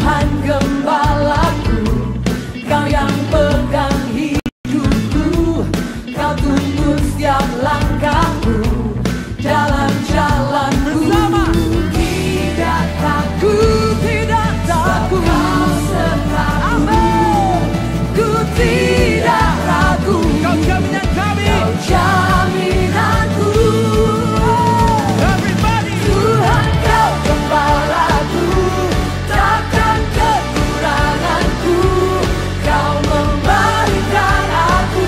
Tuhan gembalaku, Kau yang pegang hidupku, Kau tunggu setiap langkahku dalam jalanku. Tidak takut, tidak takut, Kau sertaku. Amin. Ku tidak ragu, Kau jaminan kami, Kau jaminanku. Everybody. Tuhan Kau gembalaku, takkan kekuranganku. Kau memberikan aku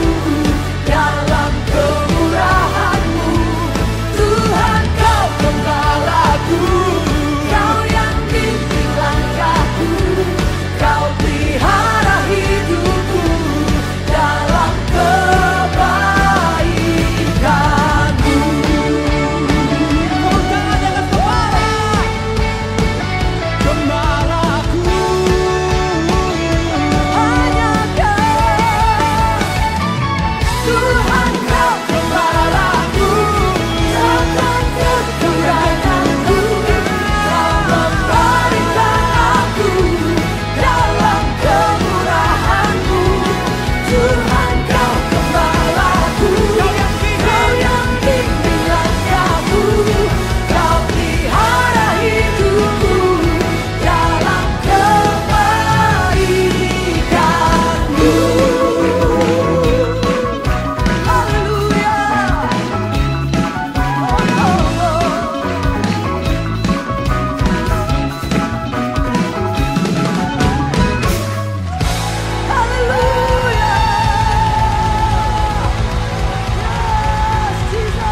dalam kemurahan-Mu. Tuhan Kau gembalaku, Kau yang bimbing langkahku, Kau pelihara hidupku dalam kebaikan-Mu. Oh, jangan dengan gembalaku, hanya Kau. Tuhan Kau gembalaku, takkan kekuranganku. Kau memberikan aku dalam kemurahan-Mu. Tuhan Kau gembalaku, Kau yang bimbing langkahku, Kau pelihara hidupku dalam kebaikan-Mu. Haleluya. Haleluya. Yes, Jesus.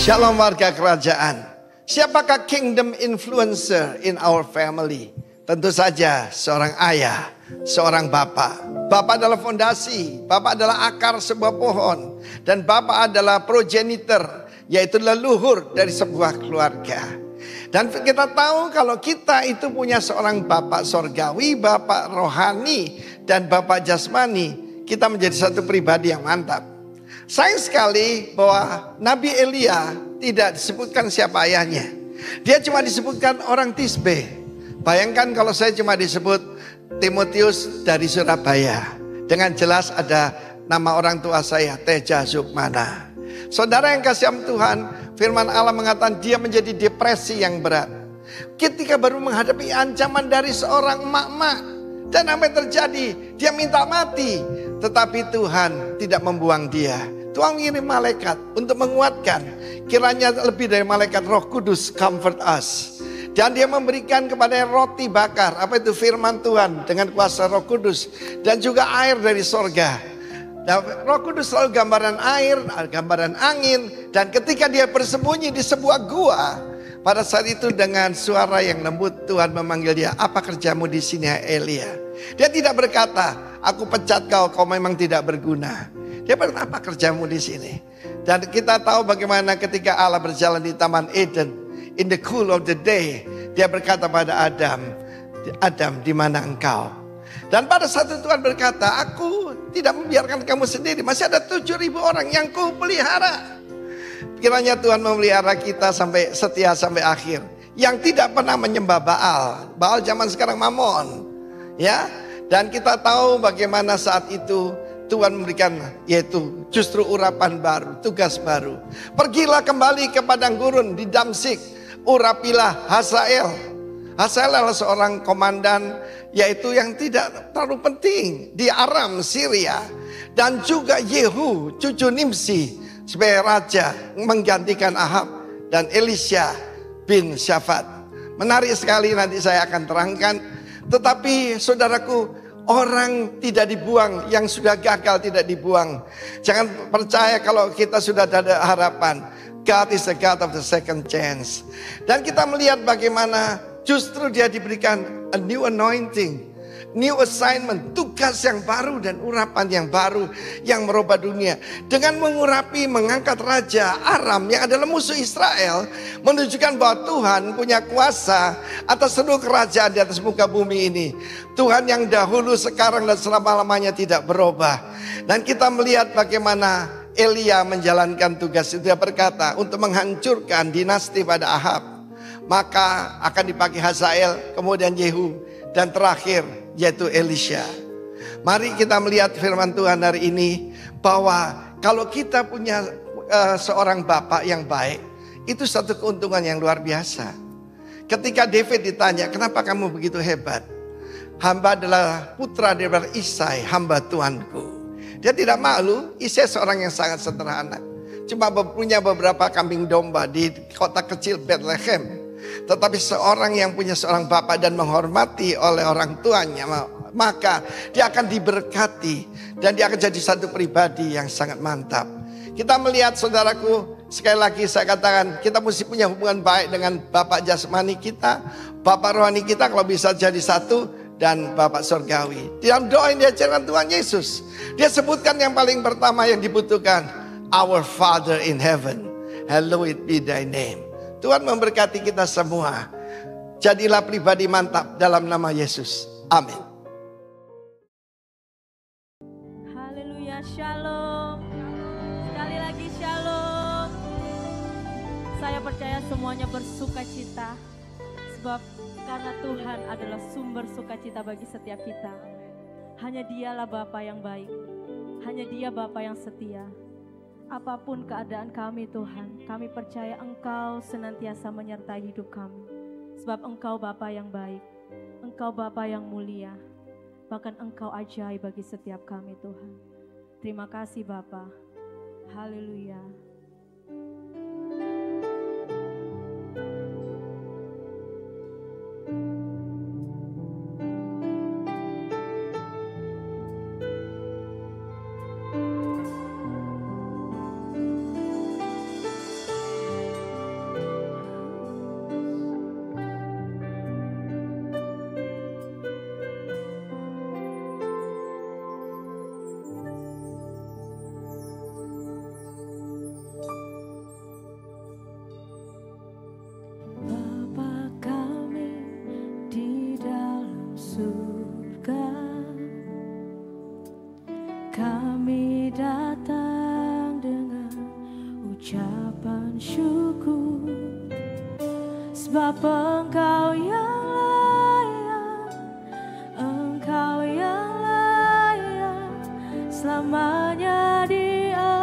Shalom warga kerajaan. Siapakah kingdom influencer in our family? Tentu saja seorang ayah, seorang bapak. Bapak adalah fondasi, bapak adalah akar sebuah pohon. Dan bapak adalah progenitor, yaitu leluhur dari sebuah keluarga. Dan kita tahu kalau kita itu punya seorang bapak sorgawi, bapak rohani, dan bapak jasmani, kita menjadi satu pribadi yang mantap. Sayang sekali bahwa Nabi Elia tidak disebutkan siapa ayahnya. Dia cuma disebutkan orang Tisbe. Bayangkan kalau saya cuma disebut Timotius dari Surabaya. Dengan jelas ada nama orang tua saya, Teja Sukmana. Saudara yang kasih Tuhan, firman Allah mengatakan dia menjadi depresi yang berat. Ketika baru menghadapi ancaman dari seorang emak-emak. Dan apa yang terjadi? Dia minta mati. Tetapi Tuhan tidak membuang dia. Tuhan mengirim malaikat untuk menguatkan. Kiranya lebih dari malaikat Roh Kudus comfort us. Dan dia memberikan kepada roti bakar. Apa itu firman Tuhan dengan kuasa Roh Kudus. Dan juga air dari sorga. Dan Roh Kudus selalu gambaran air, gambaran angin. Dan ketika dia bersembunyi di sebuah gua. Pada saat itu dengan suara yang lembut Tuhan memanggil dia. Apa kerjamu di sini Elia? Dia tidak berkata, aku pecat kau, kau memang tidak berguna. Dia berkata, apa kerjamu di sini? Dan kita tahu bagaimana ketika Allah berjalan di Taman Eden. In the cool of the day. Dia berkata pada Adam, Adam di mana engkau? Dan pada saat itu Tuhan berkata, aku tidak membiarkan kamu sendiri. Masih ada 7.000 orang yang ku pelihara. Kiranya Tuhan memelihara kita sampai setia sampai akhir. Yang tidak pernah menyembah Baal. Baal zaman sekarang Mamon. Ya, dan kita tahu bagaimana saat itu Tuhan memberikan yaitu justru urapan baru, tugas baru. Pergilah kembali ke padang gurun di Damsik. Urapilah Hazael. Hazael adalah seorang komandan yaitu yang tidak terlalu penting di Aram, Syria. Dan juga Yehu, cucu Nimsi sebagai raja menggantikan Ahab dan Elisha bin Syafat. Menarik sekali, nanti saya akan terangkan. Tetapi saudaraku, orang tidak dibuang, yang sudah gagal tidak dibuang. Jangan percaya kalau kita sudah ada harapan. God is the God of the second chance. Dan kita melihat bagaimana justru dia diberikan a new anointing, new assignment, tugas yang baru dan urapan yang baru yang merubah dunia. Dengan mengurapi, mengangkat Raja Aram yang adalah musuh Israel, menunjukkan bahwa Tuhan punya kuasa atas seluruh kerajaan di atas muka bumi ini. Tuhan yang dahulu, sekarang dan selama-lamanya tidak berubah. Dan kita melihat bagaimana Elia menjalankan tugas itu. Dia berkata untuk menghancurkan dinasti pada Ahab, maka akan dipakai Hazael, kemudian Yehu, dan terakhir yaitu Elisha. Mari kita melihat firman Tuhan hari ini bahwa kalau kita punya seorang bapak yang baik, itu satu keuntungan yang luar biasa. Ketika David ditanya, kenapa kamu begitu hebat? Hamba adalah putra daripada Isai, hamba Tuanku. Dia tidak malu. Isai seorang yang sangat sederhana, cuma punya beberapa kambing domba di kota kecil Bethlehem. Tetapi seorang yang punya seorang bapak dan menghormati oleh orang tuanya, maka dia akan diberkati dan dia akan jadi satu pribadi yang sangat mantap. Kita melihat saudaraku, sekali lagi saya katakan, kita mesti punya hubungan baik dengan bapak jasmani kita, bapak rohani kita kalau bisa jadi satu, dan bapak surgawi. Dalam doa yang diajarkan Tuhan Yesus, dia sebutkan yang paling pertama yang dibutuhkan, Our Father in heaven, hallowed be thy name. Tuhan memberkati kita semua. Jadilah pribadi mantap dalam nama Yesus. Amin. Haleluya, shalom. Sekali lagi shalom. Saya percaya semuanya bersuka cita. Sebab karena Tuhan adalah sumber sukacita bagi setiap kita. Hanya Dialah Bapa yang baik. Hanya Dia Bapa yang setia. Apapun keadaan kami Tuhan, kami percaya Engkau senantiasa menyertai hidup kami. Sebab Engkau Bapa yang baik, Engkau Bapa yang mulia, bahkan Engkau ajaib bagi setiap kami Tuhan. Terima kasih Bapa. Haleluya. ucapan syukur, sebab Engkau yang layak, Engkau yang layak, selamanya diagungkan.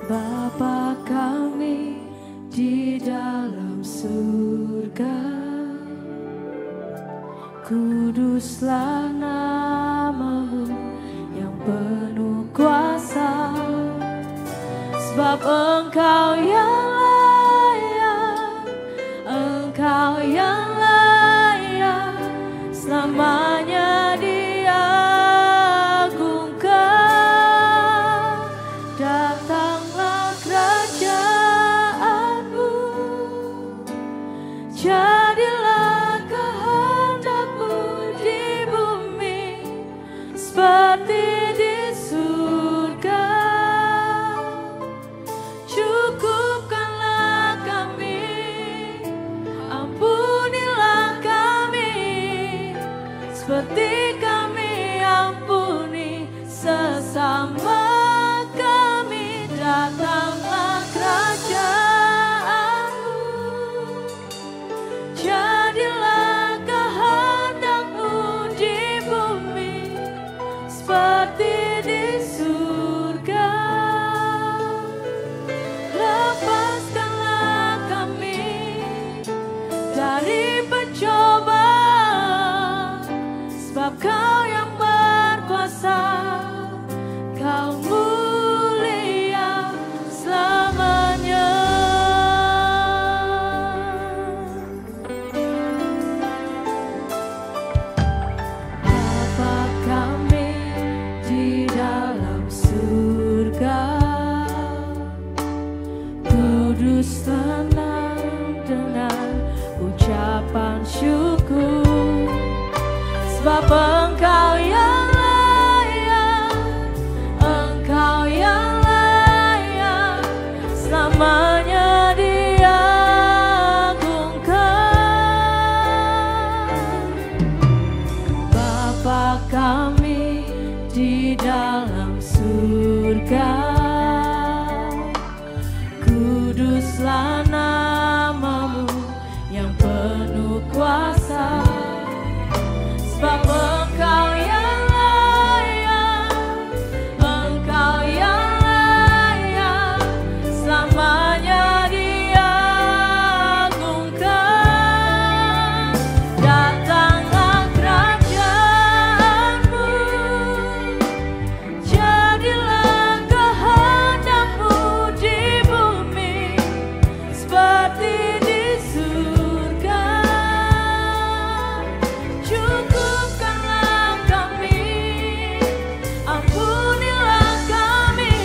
Bapa kami di dalam surga, kuduslah nama-Mu yang penuh kuasa, sebab Engkau yang layak, Engkau yang layak, selamanya diagungkan. Datanglah kerajaan-Mu, jadilah kehendak-Mu di bumi seperti di surga. Cukupkanlah kami, ampunilah kami, seperti kami ampuni sesama kami. Datanglah kerajaan-Mu, jadilah kehendak-Mu di bumi seperti di surga. Lepaskanlah kami dari pencobaan, sebab Kau yang berkuasa, Kau mulia selamanya. Bapa kami di dalam surga, kuduslah nama dengan ucapan syukur, sebab Engkau yang layak, Engkau yang layak, selamanya diagungkan. Bapa kami di dalam surga, kuduslah nama-Mu yang penuh kuasa, sebab Engkau yang layak, Engkau yang layak, selamanya diagungkan. Datanglah kerajaan-Mu, jadilah kehendak-Mu di bumi seperti di surga. Cukupkanlah kami, ampunilah kami,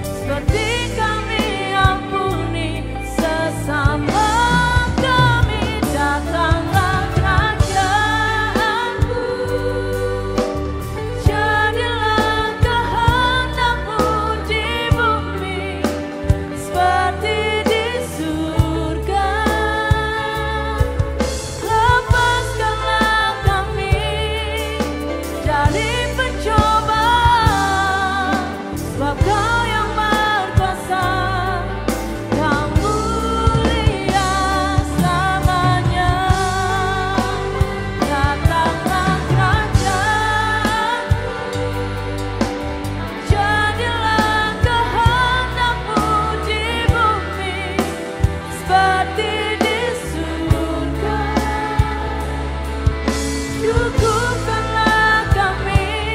seperti kami ampuni sesama kami. Datanglah kerajaan-Mu, jadilah kehendak-Mu di bumi seperti di surga. Lepaskanlah kami dari pencobaan, sebab Kau yang berkuasa, Kau mulia selamanya. Datanglah kerajaan-Mu, jadilah kehendak-Mu di bumi seperti di surga. Cukupkanlah kami,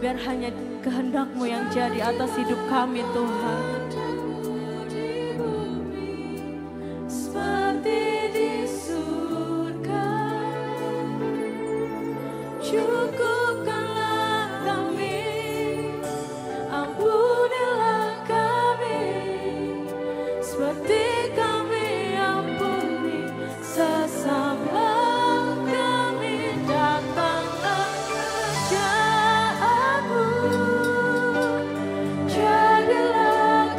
biar hanya kehendak-Mu yang jadi atas hidup kami Tuhan. Seperti di surga, cukupkanlah kami, ampunilah kami, seperti kami ampuni sesama kami. Datanglah kerajaan-Mu, jadilah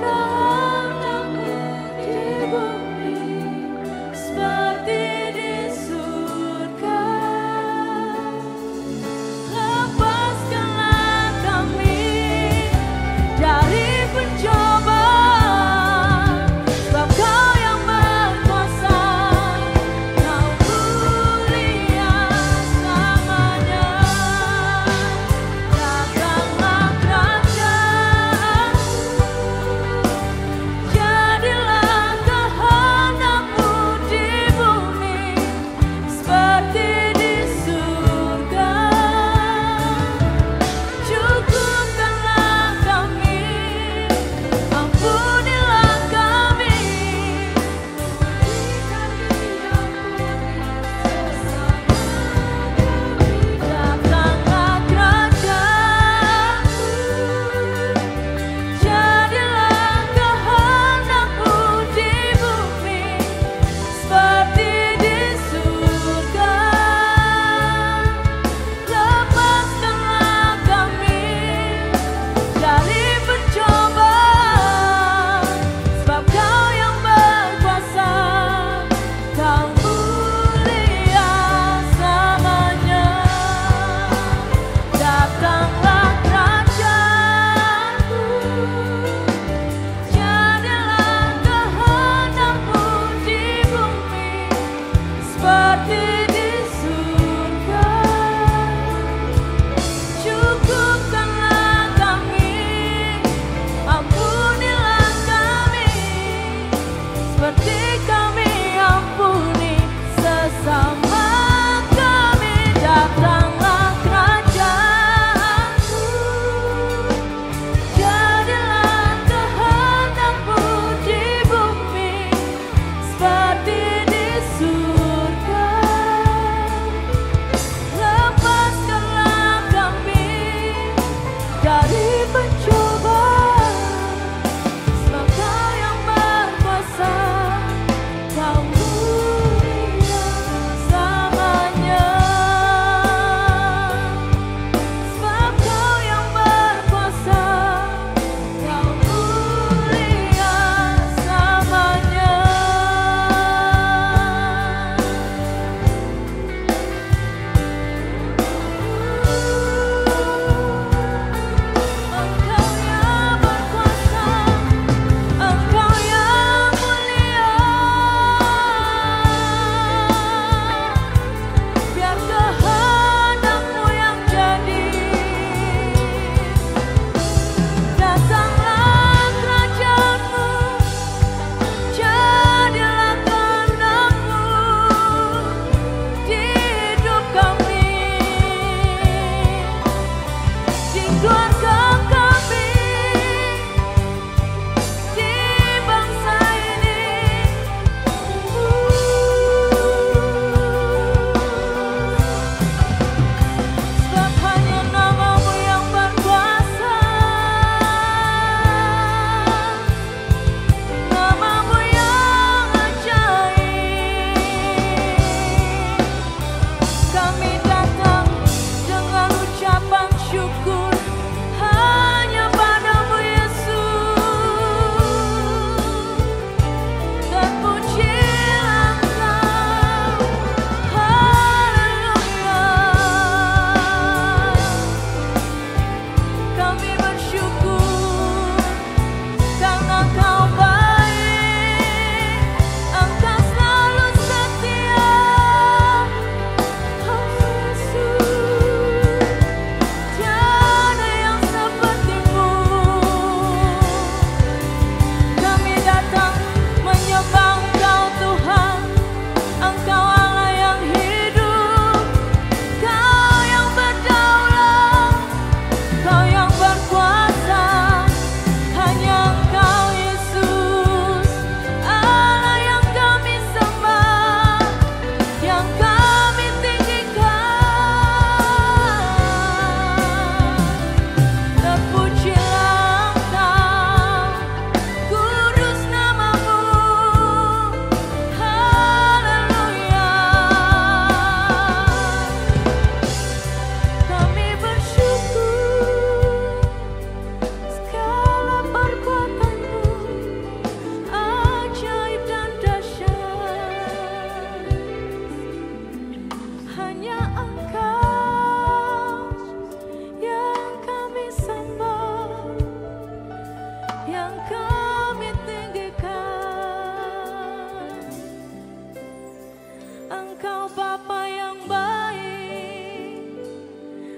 yang baik,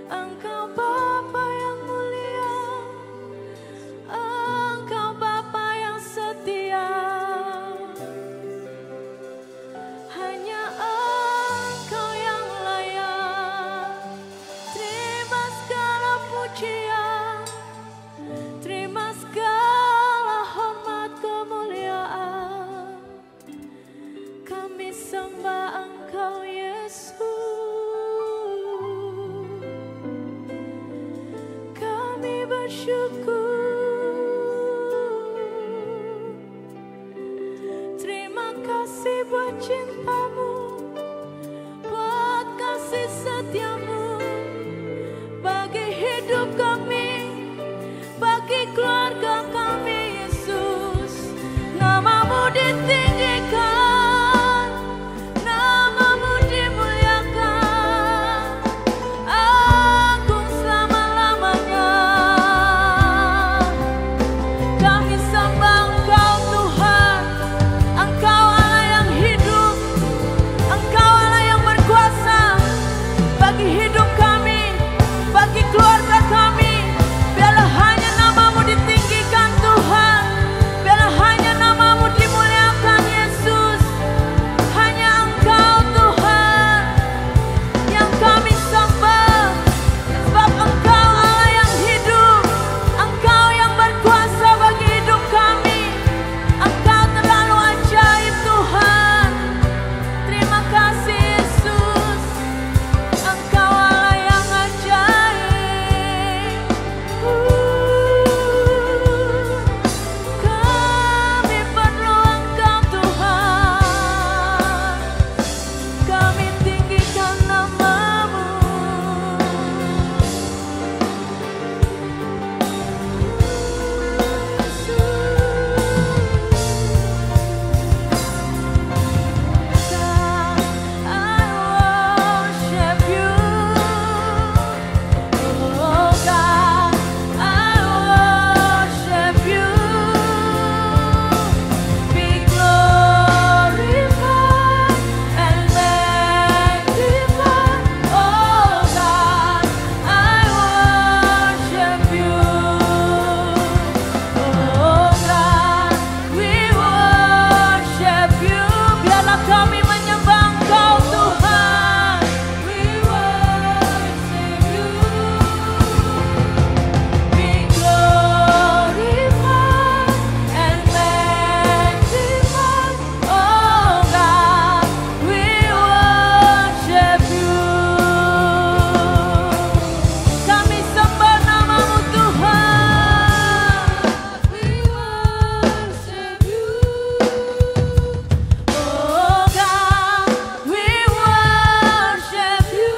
Engkau Bapa yang mulia, Engkau Bapa yang setia. Hanya Engkau yang layak terima segala pujian, terima segala hormat kemuliaan. Kami sembah Engkau Yesus, kami bersyukur. Terima kasih buat cinta-Mu, buat kasih setia-Mu bagi hidup kami, bagi keluarga kami. Yesus, nama-Mu ditinggikan, nama-Mu dimuliakan, agung selama-lamanya. Kami sembah Engkau Tuhan, Engkau Allah yang hidup, Engkau Allah yang berkuasa bagi hidup kami, bagi keluarga kami. Biarlah hanya nama-Mu ditinggikan Tuhan, biarlah hanya nama-Mu dimuliakan Yesus. Hanya Engkau Tuhan yang kami sembah, sebab Engkau Allah yang hidup, Engkau yang berkuasa bagi hidup kami. Engkau terlalu ajaib Tuhan. Terima kasih Yesus, Engkau Allah yang ajaib. Kami perlu Engkau Tuhan, kami tinggikan nama-Mu. Biarlah kami menyembah Engkau Tuhan. We worship You. Be glorified and magnified. Oh God, we worship You. Kami sembah nama-Mu Tuhan. We worship You. Oh God, we worship You.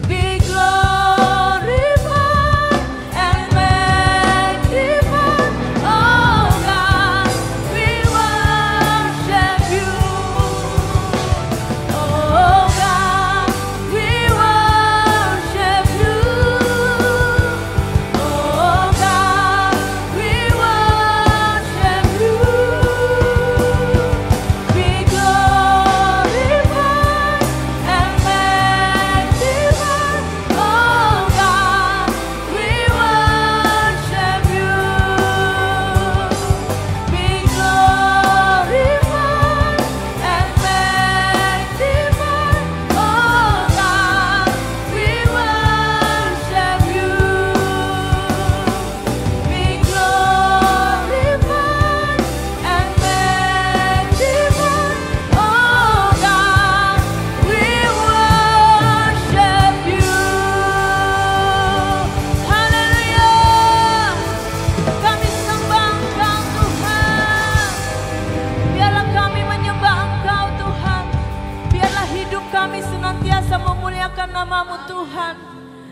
Be glorified and magnified. Oh God, we worship You. Oh God, we worship You. Oh God, we worship You. Be glorified and magnified. Oh God, we worship You. Be glorified and magnified. Oh God, we worship You. Be glorified and magnified. Oh God, we worship You. Haleluya. Kami sembah Engkau Tuhan. Biarlah kami menyembah Engkau Tuhan. Biarlah hidup kami senantiasa memuliakan nama-Mu Tuhan.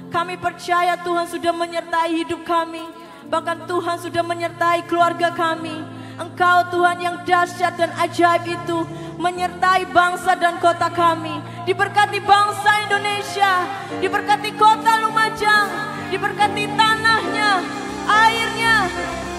Kami percaya Tuhan sudah menyertai hidup kami. Bahkan Tuhan sudah menyertai keluarga kami. Engkau Tuhan yang dahsyat dan ajaib itu menyertai bangsa dan kota kami. Diberkati bangsa Indonesia, diberkati kota Lumajang, diberkati tanahnya, airnya,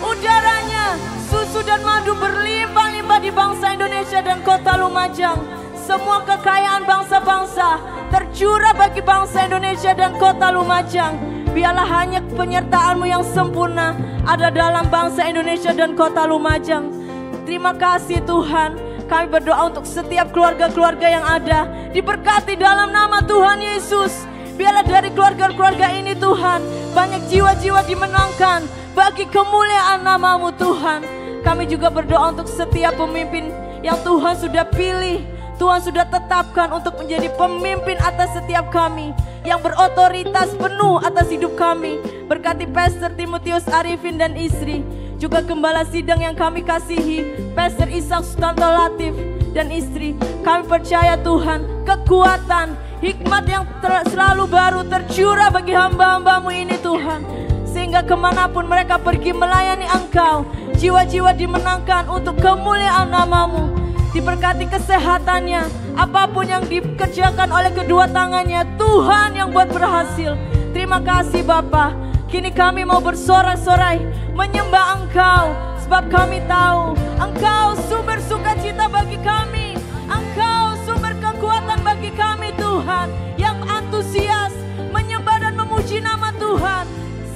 udaranya, susu dan madu berlimpah-limpah di bangsa Indonesia dan kota Lumajang. semua kekayaan bangsa-bangsa tercurah bagi bangsa Indonesia dan kota Lumajang. Biarlah hanya penyertaan-Mu yang sempurna ada dalam bangsa Indonesia dan kota Lumajang. Terima kasih Tuhan. Kami berdoa untuk setiap keluarga-keluarga yang ada, diberkati dalam nama Tuhan Yesus. Biarlah dari keluarga-keluarga ini Tuhan, banyak jiwa-jiwa dimenangkan bagi kemuliaan nama-Mu Tuhan. Kami juga berdoa untuk setiap pemimpin yang Tuhan sudah pilih, Tuhan sudah tetapkan untuk menjadi pemimpin atas setiap kami, yang berotoritas penuh atas hidup kami. Berkati Pastor Timotius Arifin dan istri, juga gembala sidang yang kami kasihi, Pastor Ishak Sutanto Latif dan istri. Kami percaya Tuhan, kekuatan, hikmat yang selalu baru tercurah bagi hamba-hamba-Mu ini Tuhan. Sehingga kemanapun mereka pergi melayani Engkau, jiwa-jiwa dimenangkan untuk kemuliaan nama-Mu. Diberkati kesehatannya, apapun yang dikerjakan oleh kedua tangannya, Tuhan yang buat berhasil. Terima kasih Bapa. Kini kami mau bersorak-sorai menyembah Engkau, sebab kami tahu Engkau sumber sukacita bagi kami, Engkau sumber kekuatan bagi kami Tuhan, yang antusias menyembah dan memuji nama Tuhan.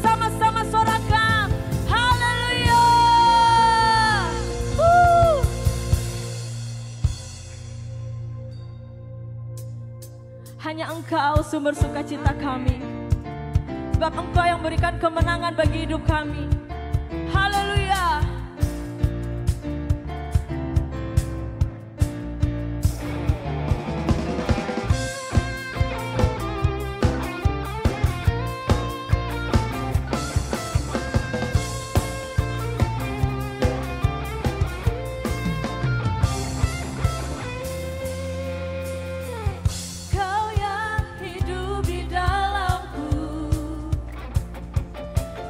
Sama-sama sorakan, haleluya. Hanya Engkau sumber sukacita kami, sebab Engkau yang berikan kemenangan bagi hidup kami. Haleluya.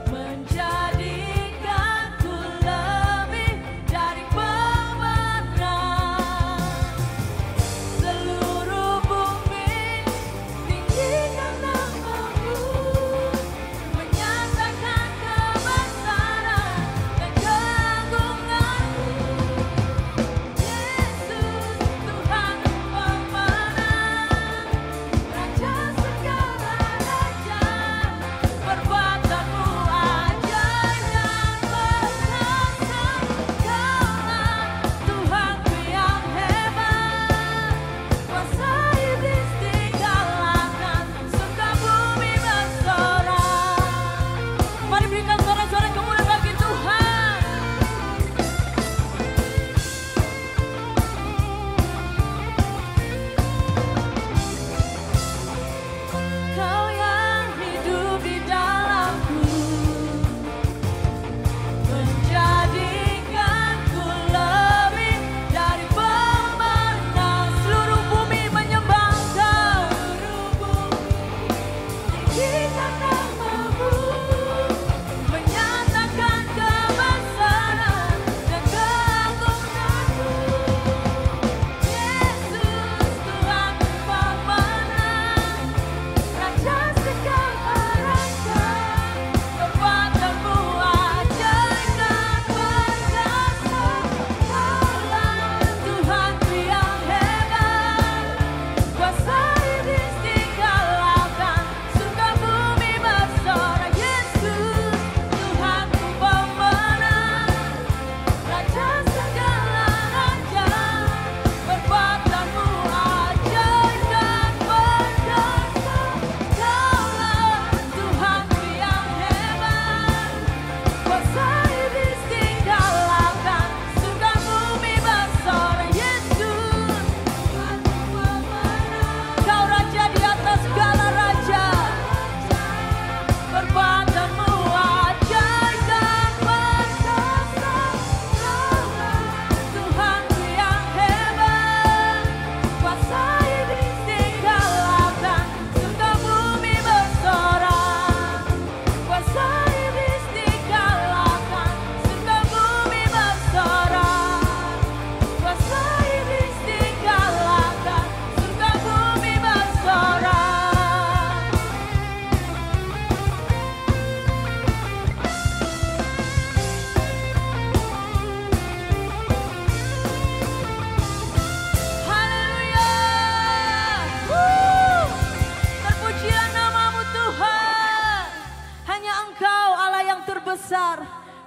Menjadikanku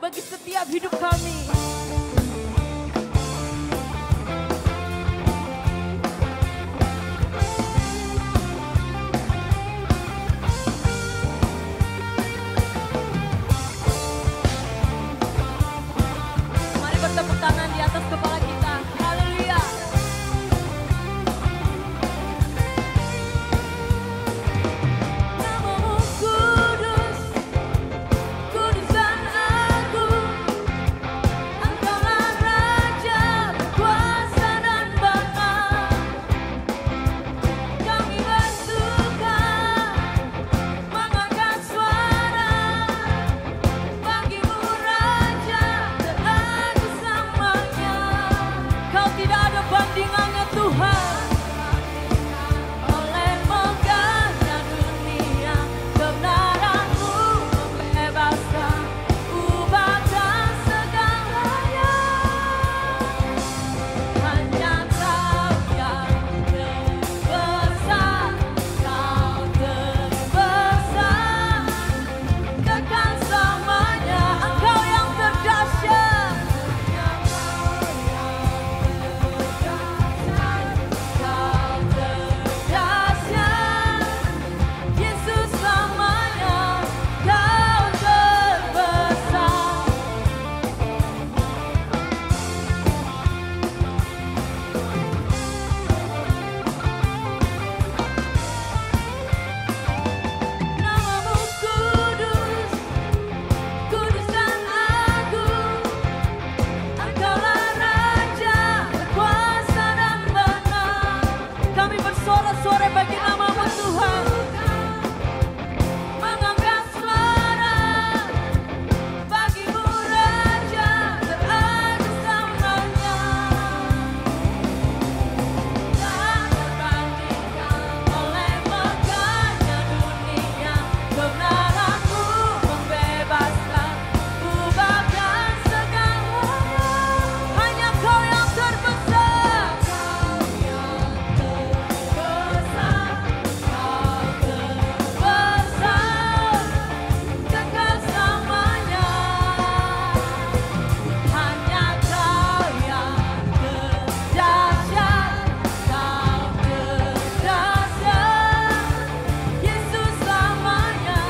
bagi setiap hidup kami. Mari bertepuk tangan di atas kepala kita. Haleluya. Namamu kudus, kudus dan agung. Engkaulah Raja berkuasa dan benar. Kami bersuka mengangkat suara bagimu Raja teragung selamanya. Kau tidak ada bandingannya Tuhan. Oleh megahnya dunia, kebenaran-Mu membebaskan, ubahkan segalanya. Hanya Kau yang terbesar, Kau terbesar, kekal selamanya. Engkau yang terdahsyat, Kau terdahsyat, Yesus selamanya. Kau terbesar. Namamu kudus, kudus dan agung. Engkaulah Raja berkuasa dan benar. Kami bersorak-sorai bagi namamu Tuhan. Mengangkat suara bagimu Raja teragung selamanya. Tak terbandingkan oleh megahnya dunia, kebenaran-Mu membebaskan, ubahkan segalanya. Hanya Kau yang terbesar, Kau yang terbesar, Kau terbesar, kekal selamanya. Hanya Kau yang terdahsyat, Kau terdahsyat, Yesus selamanya.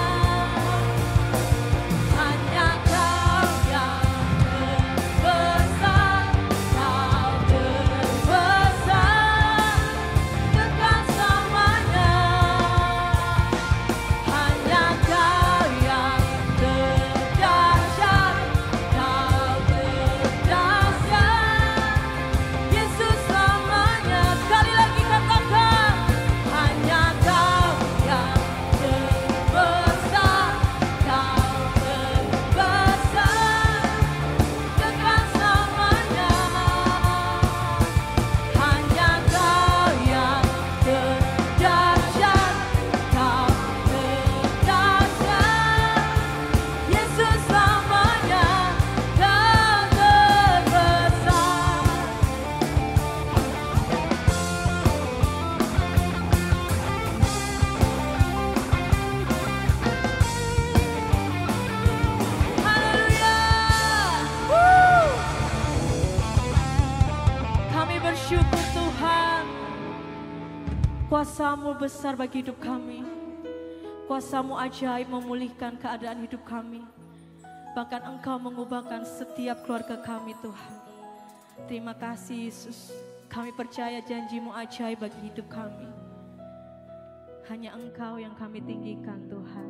Hanya Kau yang terbesar, Kau terbesar, kekal selamanya. Hanya Kau yang terdahsyat, Kau terdahsyat, Yesus selamanya. Sekali lagi katakan, hanya Kau yang terbesar, Kau terbesar, kekal selamanya. Hanya Kau yang terdahsyat, Kau terdahsyat, Yesus selamanya. Kau terbesar. Haleluya. Kami bersyukur Tuhan. Kuasa-Mu besar bagi hidup kami. Kuasa-Mu ajaib memulihkan keadaan hidup kami. Bahkan Engkau mengubahkan setiap keluarga kami Tuhan. Terima kasih Yesus. Kami percaya janji-Mu ajaib bagi hidup kami. Hanya Engkau yang kami tinggikan Tuhan.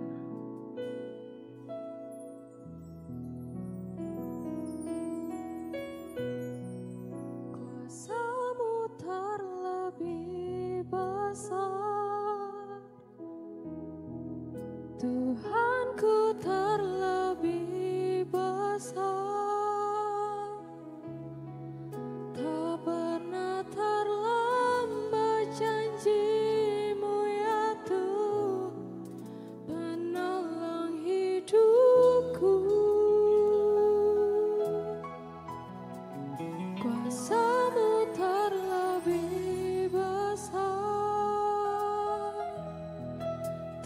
Kuasa-Mu terlebih besar, Tuhanku terlebih besar. Tak pernah terlambat janji-Mu ya Tuhan, penolong hidupku. Kuasa-Mu terlebih besar,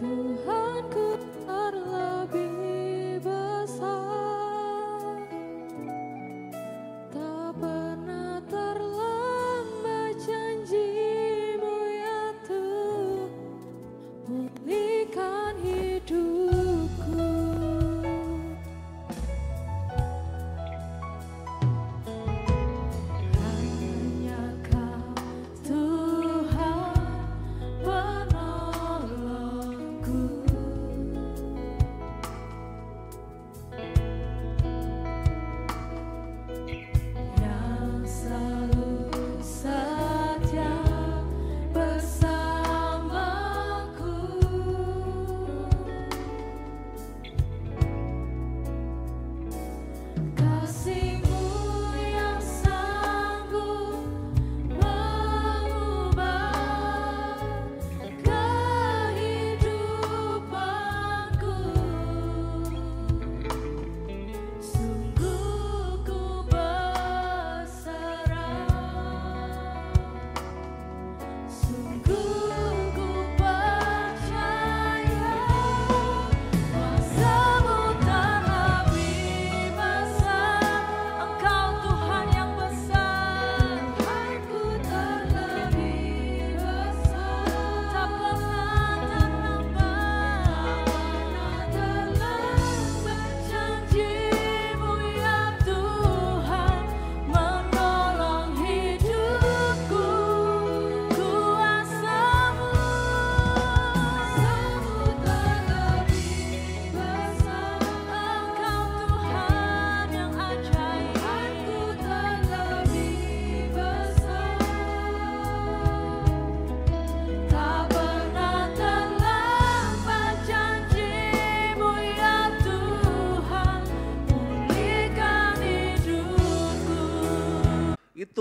Tuhanku terlebih besar.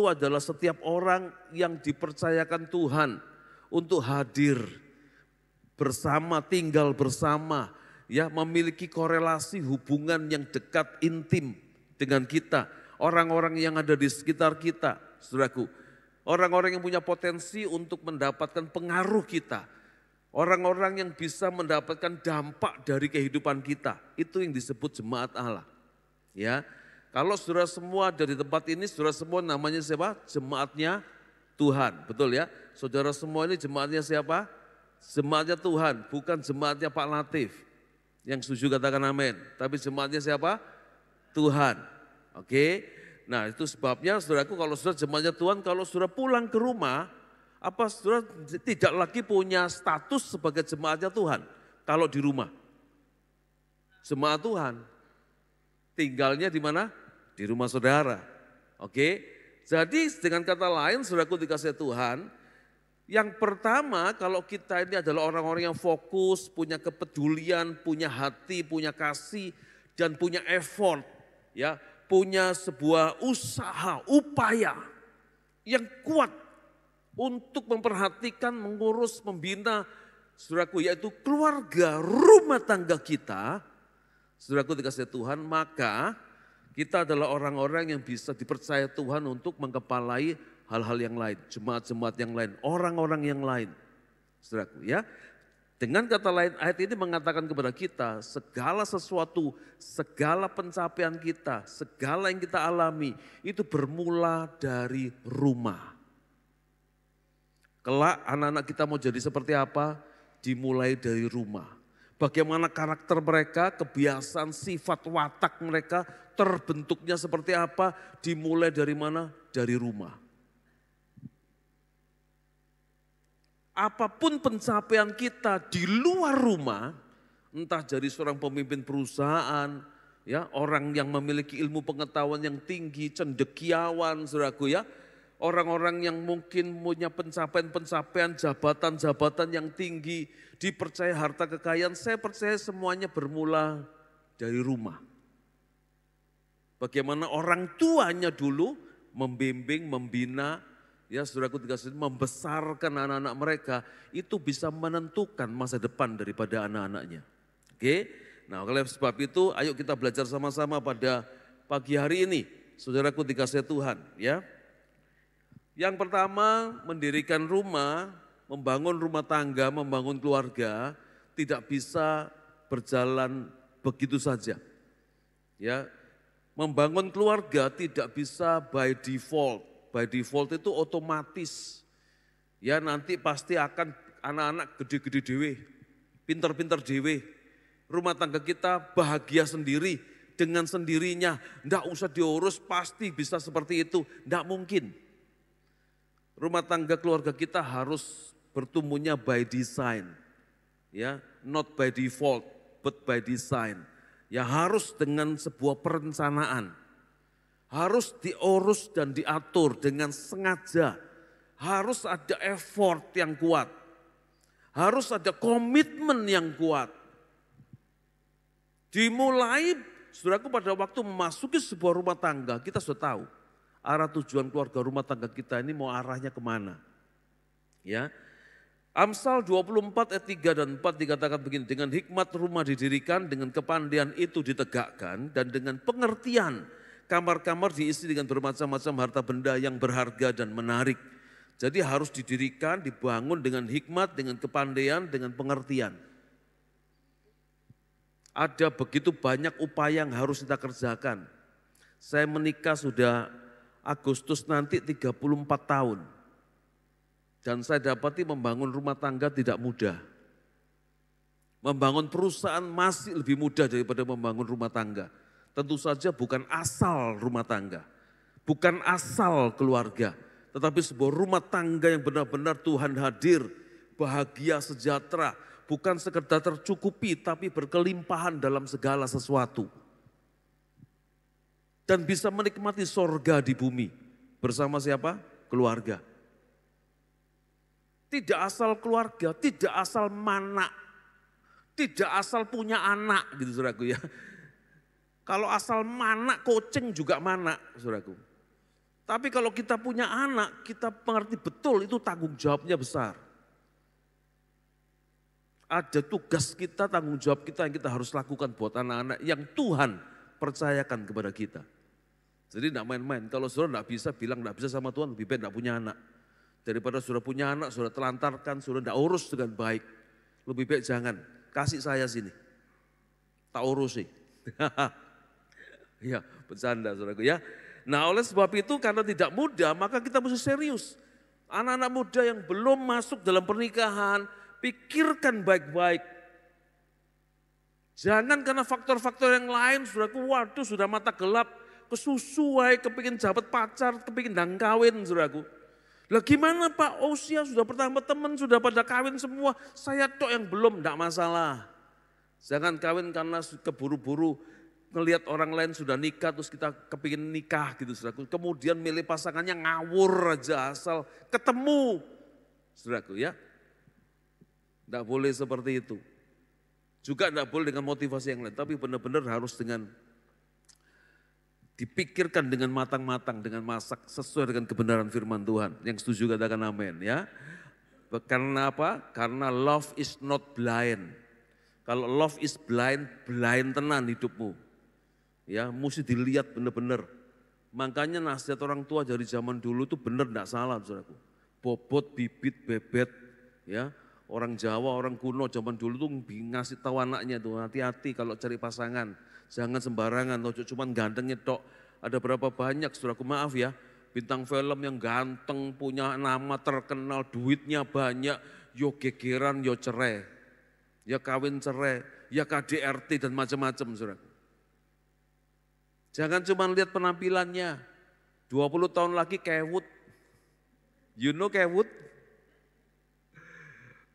itu adalah setiap orang yang dipercayakan Tuhan untuk hadir bersama, tinggal bersama, ya, memiliki korelasi hubungan yang dekat, intim dengan kita. Orang-orang yang ada di sekitar kita, saudaraku. Orang-orang yang punya potensi untuk mendapatkan pengaruh kita. Orang-orang yang bisa mendapatkan dampak dari kehidupan kita. Itu yang disebut jemaat Allah. Ya, kalau saudara semua dari tempat ini, saudara semua namanya siapa? Jemaatnya Tuhan, betul ya? Saudara semua ini jemaatnya siapa? Jemaatnya Tuhan, bukan jemaatnya Pak Latif. Yang setuju katakan amin. Tapi jemaatnya siapa? Tuhan. Oke. Nah, itu sebabnya saudaraku, kalau saudara jemaatnya Tuhan, kalau saudara pulang ke rumah, apa saudara tidak lagi punya status sebagai jemaatnya Tuhan kalau di rumah? Jemaat Tuhan. Tinggalnya di mana? Di rumah saudara. Oke. Jadi dengan kata lain, saudaraku dikasih Tuhan, yang pertama, kalau kita ini adalah orang-orang yang fokus, punya kepedulian, punya hati, punya kasih, dan punya effort, ya, punya sebuah usaha, upaya yang kuat untuk memperhatikan, mengurus, membina, saudaraku, yaitu keluarga, rumah tangga kita, saudaraku dikasih Tuhan, maka kita adalah orang-orang yang bisa dipercaya Tuhan untuk mengepalai hal-hal yang lain, jemaat-jemaat yang lain, orang-orang yang lain. Saudaraku ya, dengan kata lain ayat ini mengatakan kepada kita segala sesuatu, segala pencapaian kita, segala yang kita alami itu bermula dari rumah. Kelak anak-anak kita mau jadi seperti apa? Dimulai dari rumah. Bagaimana karakter mereka, kebiasaan, sifat, watak mereka terbentuknya seperti apa? Dimulai dari mana? Dari rumah. Apapun pencapaian kita di luar rumah, entah jadi seorang pemimpin perusahaan, ya, orang yang memiliki ilmu pengetahuan yang tinggi, cendekiawan, saudaraku ya, orang-orang yang mungkin punya pencapaian-pencapaian, jabatan-jabatan yang tinggi, dipercaya harta kekayaan, saya percaya semuanya bermula dari rumah. Bagaimana orang tuanya dulu membimbing, membina, ya saudaraku dikasih, membesarkan anak-anak mereka, itu bisa menentukan masa depan daripada anak-anaknya. Oke, nah oleh sebab itu ayo kita belajar sama-sama pada pagi hari ini, saudaraku dikasih Tuhan ya. Yang pertama, mendirikan rumah, membangun rumah tangga, membangun keluarga, tidak bisa berjalan begitu saja. Ya, membangun keluarga tidak bisa by default. By default itu otomatis. Ya nanti pasti akan anak-anak gede-gede dewe, pinter-pinter dewe. Rumah tangga kita bahagia sendiri, dengan sendirinya. Enggak usah diurus, pasti bisa seperti itu. Enggak mungkin. Rumah tangga keluarga kita harus bertumbuhnya by design. Ya, not by default, but by design. Ya harus dengan sebuah perencanaan. Harus diurus dan diatur dengan sengaja. Harus ada effort yang kuat. Harus ada komitmen yang kuat. Dimulai, saudaraku, pada waktu memasuki sebuah rumah tangga, kita sudah tahu arah tujuan keluarga rumah tangga kita ini mau arahnya kemana. Ya, Amsal 24 ayat 3 dan 4 dikatakan begini, dengan hikmat rumah didirikan, dengan kepandaian itu ditegakkan, dan dengan pengertian kamar-kamar diisi dengan bermacam-macam harta benda yang berharga dan menarik. Jadi harus didirikan, dibangun dengan hikmat, dengan kepandaian, dengan pengertian. Ada begitu banyak upaya yang harus kita kerjakan. Saya menikah sudah Agustus nanti 34 tahun. Dan saya dapati membangun rumah tangga tidak mudah. Membangun perusahaan masih lebih mudah daripada membangun rumah tangga. Tentu saja bukan asal rumah tangga, bukan asal keluarga, tetapi sebuah rumah tangga yang benar-benar Tuhan hadir, bahagia, sejahtera, bukan sekedar tercukupi tapi berkelimpahan dalam segala sesuatu. Dan bisa menikmati sorga di bumi bersama siapa? Keluarga. Tidak asal keluarga, tidak asal mana, tidak asal punya anak gitu saudaraku ya. Kalau asal mana, kucing juga mana, saudaraku. Tapi kalau kita punya anak, kita mengerti betul itu tanggung jawabnya besar. Ada tugas kita, tanggung jawab kita yang kita harus lakukan buat anak-anak yang Tuhan percayakan kepada kita. Jadi tidak main-main, kalau saudara tidak bisa bilang tidak bisa sama Tuhan, lebih baik tidak punya anak. Daripada saudara punya anak, saudara telantarkan, saudara tidak urus dengan baik. Lebih baik jangan, kasih saya sini. Tak urusi. Ya, bercanda saudaraku ya. Nah oleh sebab itu karena tidak mudah maka kita mesti serius. Anak-anak muda yang belum masuk dalam pernikahan, pikirkan baik-baik. Jangan karena faktor-faktor yang lain, saudaraku, waduh sudah mata gelap, kesusu, kepingin jabat pacar, kepingin dang kawin, saudaraku. Lah gimana Pak, usia sudah pertama teman, sudah pada kawin semua, saya tok yang belum, enggak masalah. Jangan kawin karena keburu-buru, ngelihat orang lain sudah nikah terus kita kepingin nikah gitu saudaraku. Kemudian milih pasangannya ngawur aja asal ketemu saudaraku ya. Tidak boleh seperti itu. Juga tidak boleh dengan motivasi yang lain. Tapi benar-benar harus dengan dipikirkan dengan matang-matang, dengan masak sesuai dengan kebenaran firman Tuhan. Yang setuju katakan amin ya. Karena apa? Karena love is not blind. Kalau love is blind, blind tenan hidupmu. Ya, mesti dilihat benar-benar. Makanya nasihat orang tua dari zaman dulu itu benar enggak salah, saudaraku. Bobot, bibit, bebet, ya. Orang Jawa, orang kuno zaman dulu tuh ngasih tahu anaknya tuh hati-hati kalau cari pasangan. Jangan sembarangan, cuma gantengnya tok. Ada berapa banyak, saudaraku, maaf ya, bintang film yang ganteng, punya nama terkenal, duitnya banyak, yo gegeran, yo cerai. Ya kawin cerai, ya KDRT dan macam-macam, saudaraku. Jangan cuma lihat penampilannya, 20 tahun lagi kewut. You know kewut?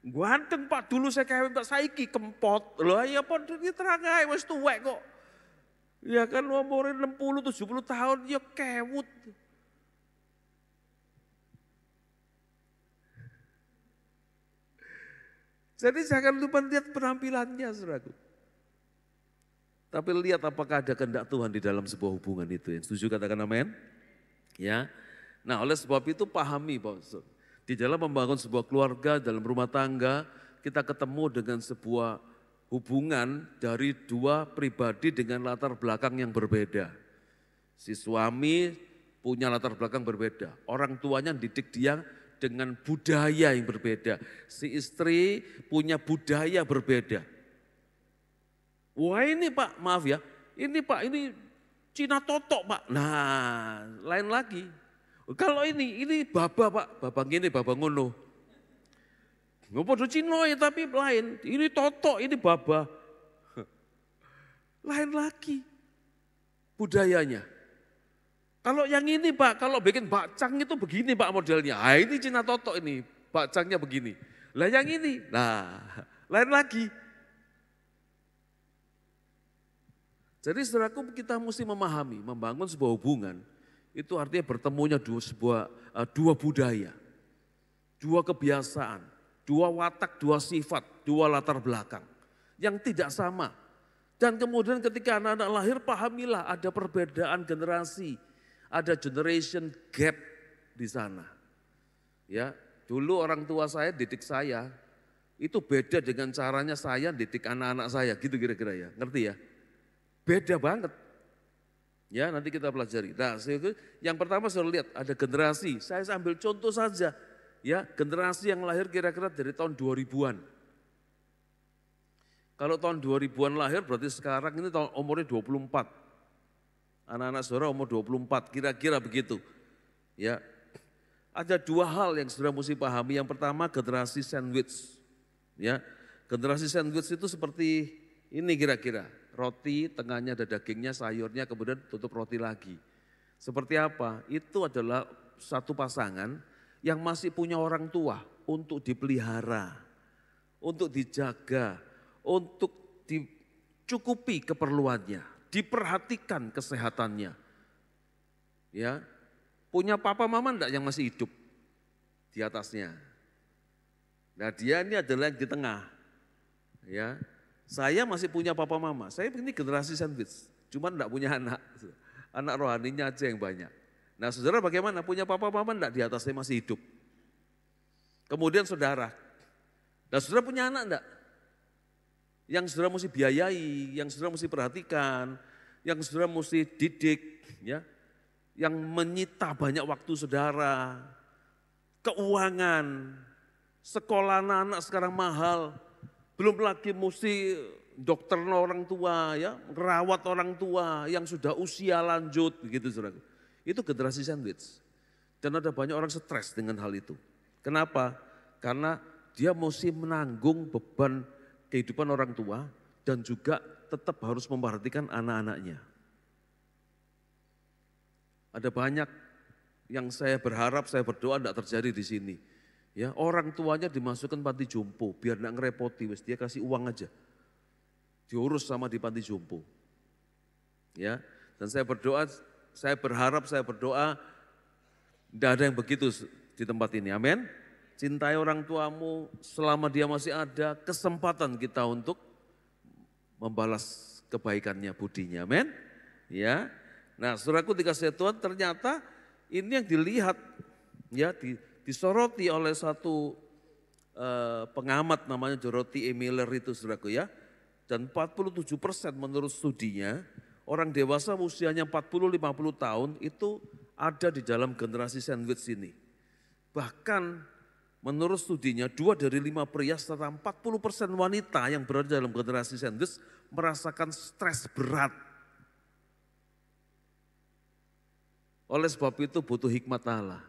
Ganteng Pak, dulu saya kewut, Pak saiki kempot. Loh ya Pak, ini terang aja, wis tuwek kok. Ya kan umurnya 60, 70 tahun, ya kewut. Jadi jangan lupa lihat penampilannya, saudaraku. Tapi lihat apakah ada kehendak Tuhan di dalam sebuah hubungan itu. Yang setuju katakan amin. Ya. Nah oleh sebab itu pahami Pak. Di dalam membangun sebuah keluarga, dalam rumah tangga, kita ketemu dengan sebuah hubungan dari dua pribadi dengan latar belakang yang berbeda. Si suami punya latar belakang berbeda. Orang tuanya didik dia dengan budaya yang berbeda. Si istri punya budaya berbeda. Wah ini Pak, maaf ya, ini Pak, ini Cina totok Pak. Nah, lain lagi. Kalau ini baba Pak, baba gini, baba ngono. Ngopo Cina ya tapi lain, ini totok, ini baba. Lain lagi budayanya. Kalau yang ini Pak, kalau bikin bakcang itu begini Pak modelnya. Ah ini Cina totok ini, bakcangnya begini. Lah yang ini, nah lain lagi. Jadi saudaraku kita mesti memahami, membangun sebuah hubungan, itu artinya bertemunya dua budaya, dua kebiasaan, dua watak, dua sifat, dua latar belakang yang tidak sama. Dan kemudian ketika anak-anak lahir pahamilah ada perbedaan generasi, ada generation gap di sana. Ya, dulu orang tua saya didik saya, itu beda dengan caranya saya didik anak-anak saya, gitu kira-kira ya, ngerti ya? Beda banget. Ya nanti kita pelajari. Nah yang pertama saya lihat ada generasi, saya ambil contoh saja. Ya generasi yang lahir kira-kira dari tahun 2000-an. Kalau tahun 2000-an lahir berarti sekarang ini tahun umurnya 24. Anak-anak saudara umur 24, kira-kira begitu. Ya ada dua hal yang saudara mesti pahami. Yang pertama generasi sandwich. Ya generasi sandwich itu seperti ini kira-kira. Roti, tengahnya ada dagingnya, sayurnya, kemudian tutup roti lagi. Seperti apa? Itu adalah satu pasangan yang masih punya orang tua untuk dipelihara, untuk dijaga, untuk dicukupi keperluannya, diperhatikan kesehatannya. Ya, punya papa mama enggak yang masih hidup di atasnya. Nah dia ini adalah yang di tengah. Ya. Saya masih punya papa mama, saya ini generasi sandwich, cuman enggak punya anak. Anak rohaninya aja yang banyak. Nah saudara bagaimana? Punya papa mama enggak di atasnya masih hidup? Kemudian saudara. Nah saudara punya anak enggak? Yang saudara mesti biayai, yang saudara mesti perhatikan, yang saudara mesti didik, ya, yang menyita banyak waktu saudara, keuangan, sekolah anak-anak sekarang mahal, belum lagi mesti dokter orang tua, ya, merawat orang tua yang sudah usia lanjut, begitu saudara. Itu generasi sandwich. Dan ada banyak orang stres dengan hal itu. Kenapa? Karena dia mesti menanggung beban kehidupan orang tua dan juga tetap harus memperhatikan anak-anaknya. Ada banyak yang saya berharap, saya berdoa tidak terjadi di sini. Ya, orang tuanya dimasukkan panti jompo, biar tidak ngerepoti, wes dia kasih uang aja. Diurus sama di panti jompo. Ya, dan saya berdoa, saya berharap, saya berdoa, tidak ada yang begitu di tempat ini, amin. Cintai orang tuamu selama dia masih ada, kesempatan kita untuk membalas kebaikannya, budinya, amin. Ya, nah saudaraku dikasih Tuhan, ternyata ini yang dilihat, ya disoroti oleh satu pengamat namanya Dorothy E. Miller itu saudaraku ya. Dan 47% menurut studinya, orang dewasa usianya 40-50 tahun itu ada di dalam generasi sandwich ini. Bahkan menurut studinya 2 dari 5 pria serta 40% wanita yang berada dalam generasi sandwich merasakan stres berat. Oleh sebab itu butuh hikmat Allah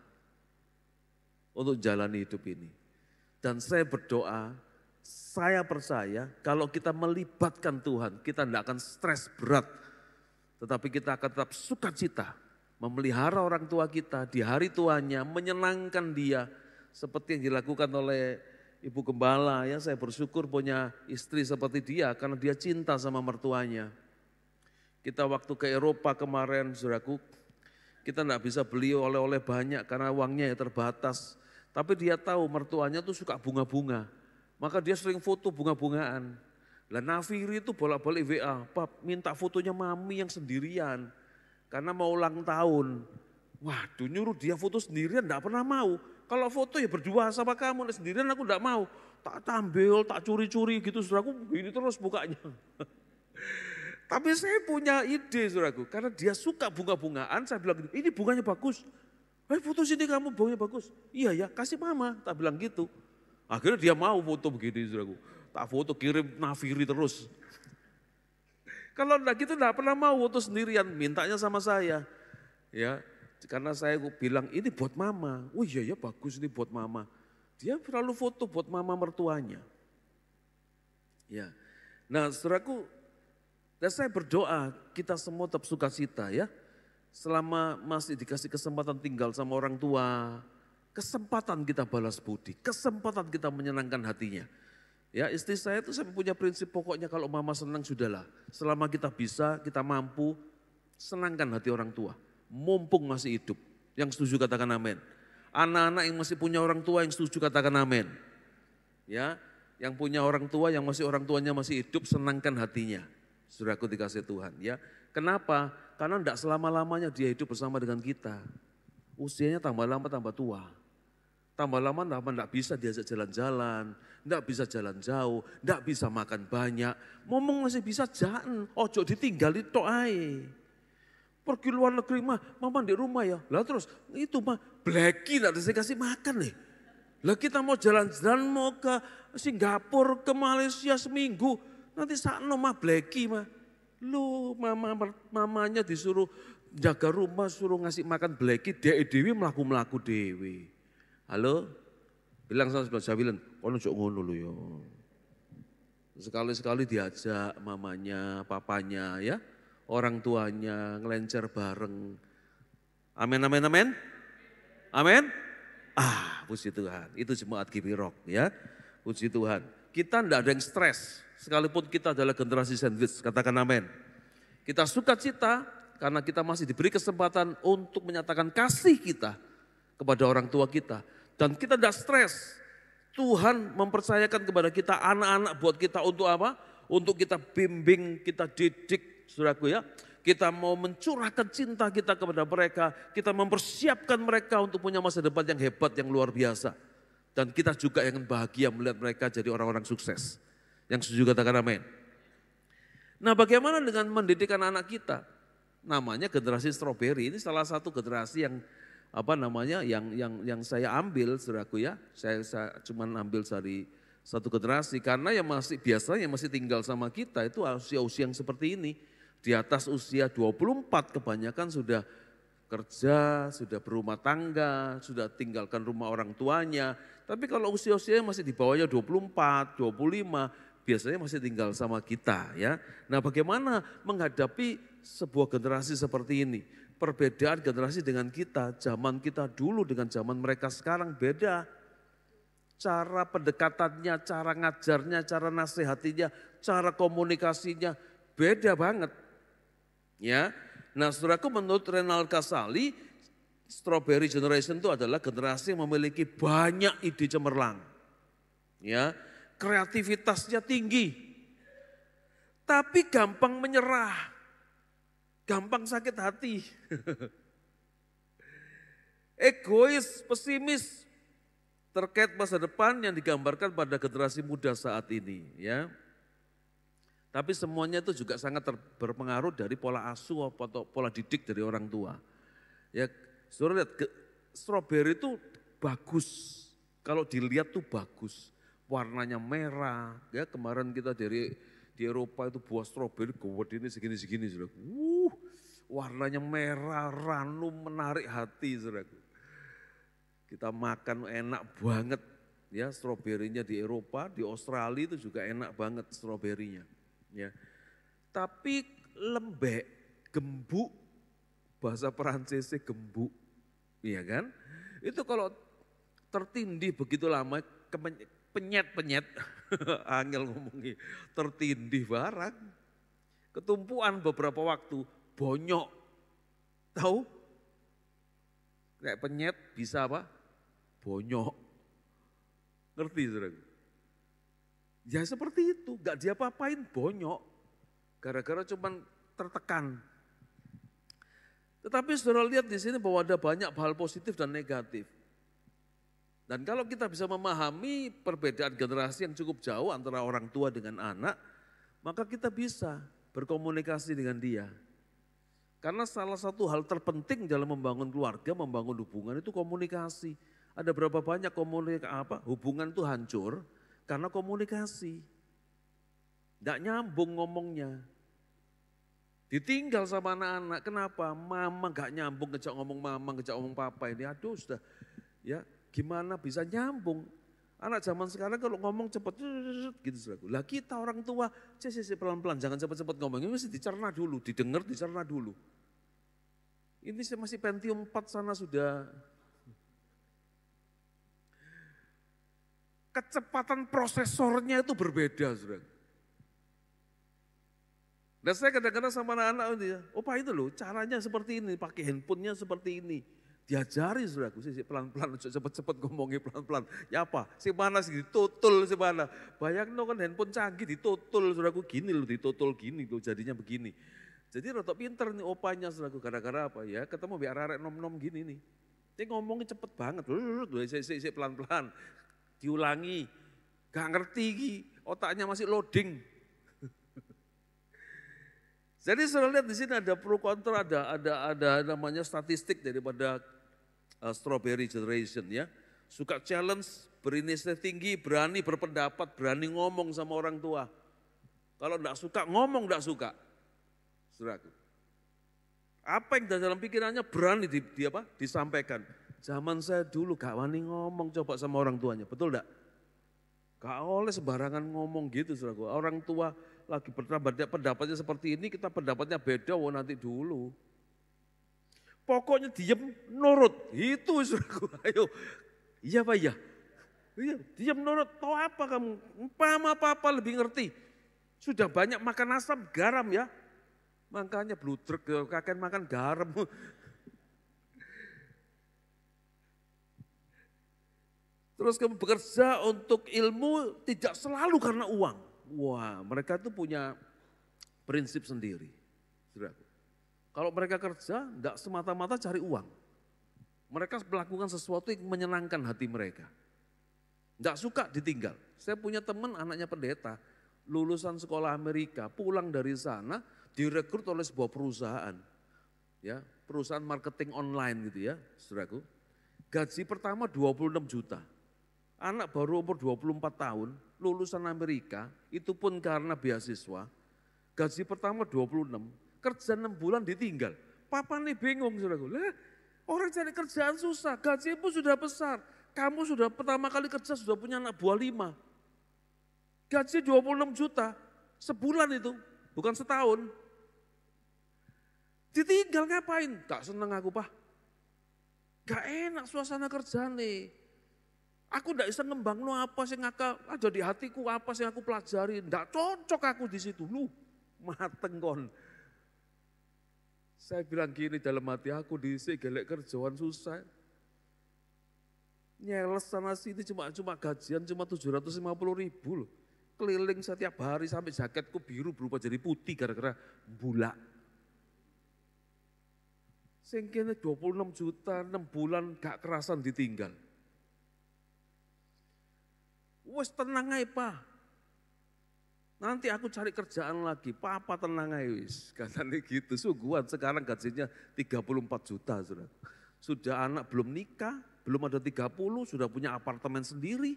untuk jalani hidup ini. Dan saya berdoa, saya percaya kalau kita melibatkan Tuhan, kita tidak akan stres berat. Tetapi kita akan tetap sukacita memelihara orang tua kita di hari tuanya, menyenangkan dia. Seperti yang dilakukan oleh Ibu Gembala, ya saya bersyukur punya istri seperti dia karena dia cinta sama mertuanya. Kita waktu ke Eropa kemarin, saudaraku, kita tidak bisa beli oleh-oleh banyak karena uangnya ya terbatas. Tapi dia tahu mertuanya tuh suka bunga-bunga. Maka dia sering foto bunga-bungaan. Lah Nafiri itu bolak-balik WA, Pap minta fotonya mami yang sendirian. Karena mau ulang tahun. Waduh nyuruh dia foto sendirian enggak pernah mau. Kalau foto ya berdua sama kamu, sendirian aku enggak mau. Tak tampil, tak curi-curi gitu saudaraku, begini terus bukanya. Tapi saya punya ide saudaraku, karena dia suka bunga-bungaan, saya bilang ini bunganya bagus. Foto sini kamu bunganya bagus. Iya ya, kasih mama, tak bilang gitu. Akhirnya dia mau foto begini saudaraku. Tak foto kirim Nafiri terus. Kalau enggak gitu enggak pernah mau foto sendirian, mintanya sama saya. Ya, karena saya bilang ini buat mama. Oh iya ya bagus ini buat mama. Dia selalu foto buat mama mertuanya. Ya. Nah, saudaraku, dan saya berdoa kita semua tetap sukacita ya. Selama masih dikasih kesempatan tinggal sama orang tua, kesempatan kita balas budi, kesempatan kita menyenangkan hatinya. Ya istri saya itu saya punya prinsip pokoknya kalau mama senang sudahlah. Selama kita bisa, kita mampu, senangkan hati orang tua. Mumpung masih hidup. Yang setuju katakan amin. Anak-anak yang masih punya orang tua yang setuju katakan amin. Ya, yang punya orang tua yang masih orang tuanya masih hidup senangkan hatinya. Saudaraku dikasih Tuhan ya. Kenapa? Karena tidak selama-lamanya dia hidup bersama dengan kita. Usianya tambah lama tambah tua. Tambah lama tidak bisa diajak jalan-jalan, tidak bisa jalan jauh, tidak bisa makan banyak. Ngomong masih bisa jalan, ojo ditinggali tok ae. Pergi luar negeri mah, mama di rumah ya. Lah terus itu mah bleki tidak bisa kasih makan nih. Lah kita mau jalan-jalan mau ke Singapura, ke Malaysia seminggu. Nanti sakno mah bleki mah. Lu mamanya disuruh jaga rumah, suruh ngasih makan bleki, dia dewi melaku-melaku dewi. Halo? Bilang sama sebelah saya bilang, kono jok ngono lu ya. Sekali-sekali diajak mamanya, papanya ya, orang tuanya ngelencer bareng. Amin, amin, amin. Amin. Puji Tuhan. Itu jemaat Gibirok ya. Puji Tuhan. Kita tidak ada yang stres. Sekalipun kita adalah generasi sandwich. Katakan amin. Kita sukacita karena kita masih diberi kesempatan untuk menyatakan kasih kita kepada orang tua kita. Dan kita tidak stres. Tuhan mempercayakan kepada kita anak-anak buat kita untuk apa? Untuk kita bimbing, kita didik, saudaraku ya. kita mau mencurahkan cinta kita kepada mereka, kita mempersiapkan mereka untuk punya masa depan yang hebat, yang luar biasa. Dan kita juga yang bahagia melihat mereka jadi orang-orang sukses. Yang setuju katakan amin. Nah, bagaimana dengan mendidik anak kita? Namanya generasi stroberi. Ini salah satu generasi yang yang saya ambil, saudaraku ya. Saya cuma ambil dari satu generasi karena yang biasanya masih tinggal sama kita itu usia-usia yang seperti ini. Di atas usia 24 kebanyakan sudah kerja, sudah berumah tangga, sudah tinggalkan rumah orang tuanya. Tapi kalau usia-usia masih di bawahnya 24, 25, biasanya masih tinggal sama kita ya. Nah, bagaimana menghadapi sebuah generasi seperti ini? Perbedaan generasi dengan kita, zaman kita dulu dengan zaman mereka sekarang beda. Cara pendekatannya, cara ngajarnya, cara nasihatinya, cara komunikasinya beda banget. Ya, nah saudaraku, menurut Renald Kasali, Strawberry Generation itu adalah generasi yang memiliki banyak ide cemerlang. Ya, kreativitasnya tinggi. Tapi gampang menyerah. Gampang sakit hati. Egois, pesimis terkait masa depan yang digambarkan pada generasi muda saat ini, ya. Tapi semuanya itu juga sangat berpengaruh dari pola asuh atau pola didik dari orang tua. Ya, saudara lihat, stroberi itu bagus. Kalau dilihat tuh bagus. Warnanya merah. Ya, kemarin kita di Eropa itu buah stroberi gede ini segini-segini, saudara. Warnanya merah, ranum, menarik hati, saudara. Kita makan enak banget. Ya, stroberinya di Eropa, di Australia itu juga enak banget stroberinya. Ya. Tapi lembek, gembuk, bahasa Perancisnya gembuk, iya kan? Itu kalau tertindih begitu lama, penyet, angel ngomongnya, tertindih barang. Ketumpuan beberapa waktu, bonyok, tahu? Kayak penyet bisa apa? Bonyok, ngerti saudara? Ya seperti itu, gak diapa-apain bonyok, gara-gara cuman tertekan. Tetapi saudara lihat di sini bahwa ada banyak hal positif dan negatif. Dan kalau kita bisa memahami perbedaan generasi yang cukup jauh antara orang tua dengan anak, maka kita bisa berkomunikasi dengan dia. Karena salah satu hal terpenting dalam membangun keluarga, membangun hubungan itu komunikasi. Ada berapa banyak hubungan itu hancur, karena komunikasi. Tidak nyambung ngomongnya. Ditinggal sama anak-anak, kenapa? Mama gak nyambung, ngejak ngomong mama, ngejak ngomong papa ini. Aduh sudah, ya gimana bisa nyambung. Anak zaman sekarang kalau ngomong cepet, gitu saudaraku. Lah kita orang tua, pelan-pelan, jangan cepet-cepet ngomong. Ini mesti dicerna dulu, didengar, dicerna dulu. Ini masih Pentium 4 sana sudah. Kecepatan prosesornya itu berbeda, saudara. Dan saya kadang-kadang sama anak-anak, Pak itu loh caranya seperti ini, pakai handphonenya seperti ini. Diajari saudaraku, pelan-pelan, cepet-cepet ngomongnya pelan-pelan. Ya apa, si mana sih ditutul si mana. Bayangin kan handphone canggih ditutul saudaraku, gini loh ditutul gini loh jadinya begini. Jadi rotok pinter nih opanya saudaraku, gara-gara apa ya, ketemu biar arek nom-nom gini nih. Dia ngomongnya cepet banget, pelan-pelan. Diulangi, gak ngerti, otaknya masih loading. Jadi saudara lihat di sini ada pro kontra, ada namanya statistik daripada Strawberry Generation ya. Suka challenge, berinisiatif tinggi, berani berpendapat, berani ngomong sama orang tua. Kalau enggak suka, ngomong enggak suka. Saudaraku. Apa yang dalam pikirannya berani disampaikan. Zaman saya dulu gak wani ngomong coba sama orang tuanya, betul enggak? Gak oleh sembarangan ngomong gitu saudaraku. Orang tua lagi pendapatnya seperti ini, kita pendapatnya beda, nanti dulu. Pokoknya diem nurut, itu saudaraku. Ayo, iya Pak ya? Iya, diem nurut, tahu apa kamu? Paham apa-apa lebih ngerti. Sudah banyak makan asam garam ya. Makanya bludrek, kakek makan garam. Terus kamu bekerja untuk ilmu tidak selalu karena uang. Wah, mereka tuh punya prinsip sendiri. Saudaraku. Kalau mereka kerja, enggak semata-mata cari uang. Mereka melakukan sesuatu yang menyenangkan hati mereka. Enggak suka ditinggal. Saya punya teman anaknya pendeta, lulusan sekolah Amerika, pulang dari sana direkrut oleh sebuah perusahaan. Ya, perusahaan marketing online gitu ya, saudaraku. Gaji pertama 26 juta. Anak baru umur 24 tahun, lulusan Amerika, itu pun karena beasiswa. Gaji pertama 26, kerja 6 bulan ditinggal. Papa nih bingung, saudaraku. Lah, orang cari kerjaan susah, gajimu sudah besar. Kamu sudah pertama kali kerja sudah punya anak buah 5. Gaji 26 juta, sebulan itu, bukan setahun. Ditinggal ngapain? Gak seneng aku, Pak. Gak enak suasana kerja nih. Aku gak bisa ngembang apa sih ada di hatiku, apa sih aku pelajari. Gak cocok aku di situ. Lu mateng kon. Saya bilang gini dalam hati aku, diisi gelek kerjaan susah. Nyeles sana sini cuma gajian cuma 750.000 loh. Keliling setiap hari sampai jaketku biru berubah jadi putih gara-gara bulak. Sengkene 26 juta, 6 bulan gak kerasan ditinggal. Wes tenang aja Pak. Nanti aku cari kerjaan lagi, Papa tenang aja wis. Katanya gitu, sungguhan sekarang gajinya 34 juta. Sudah anak belum nikah, belum ada 30, sudah punya apartemen sendiri.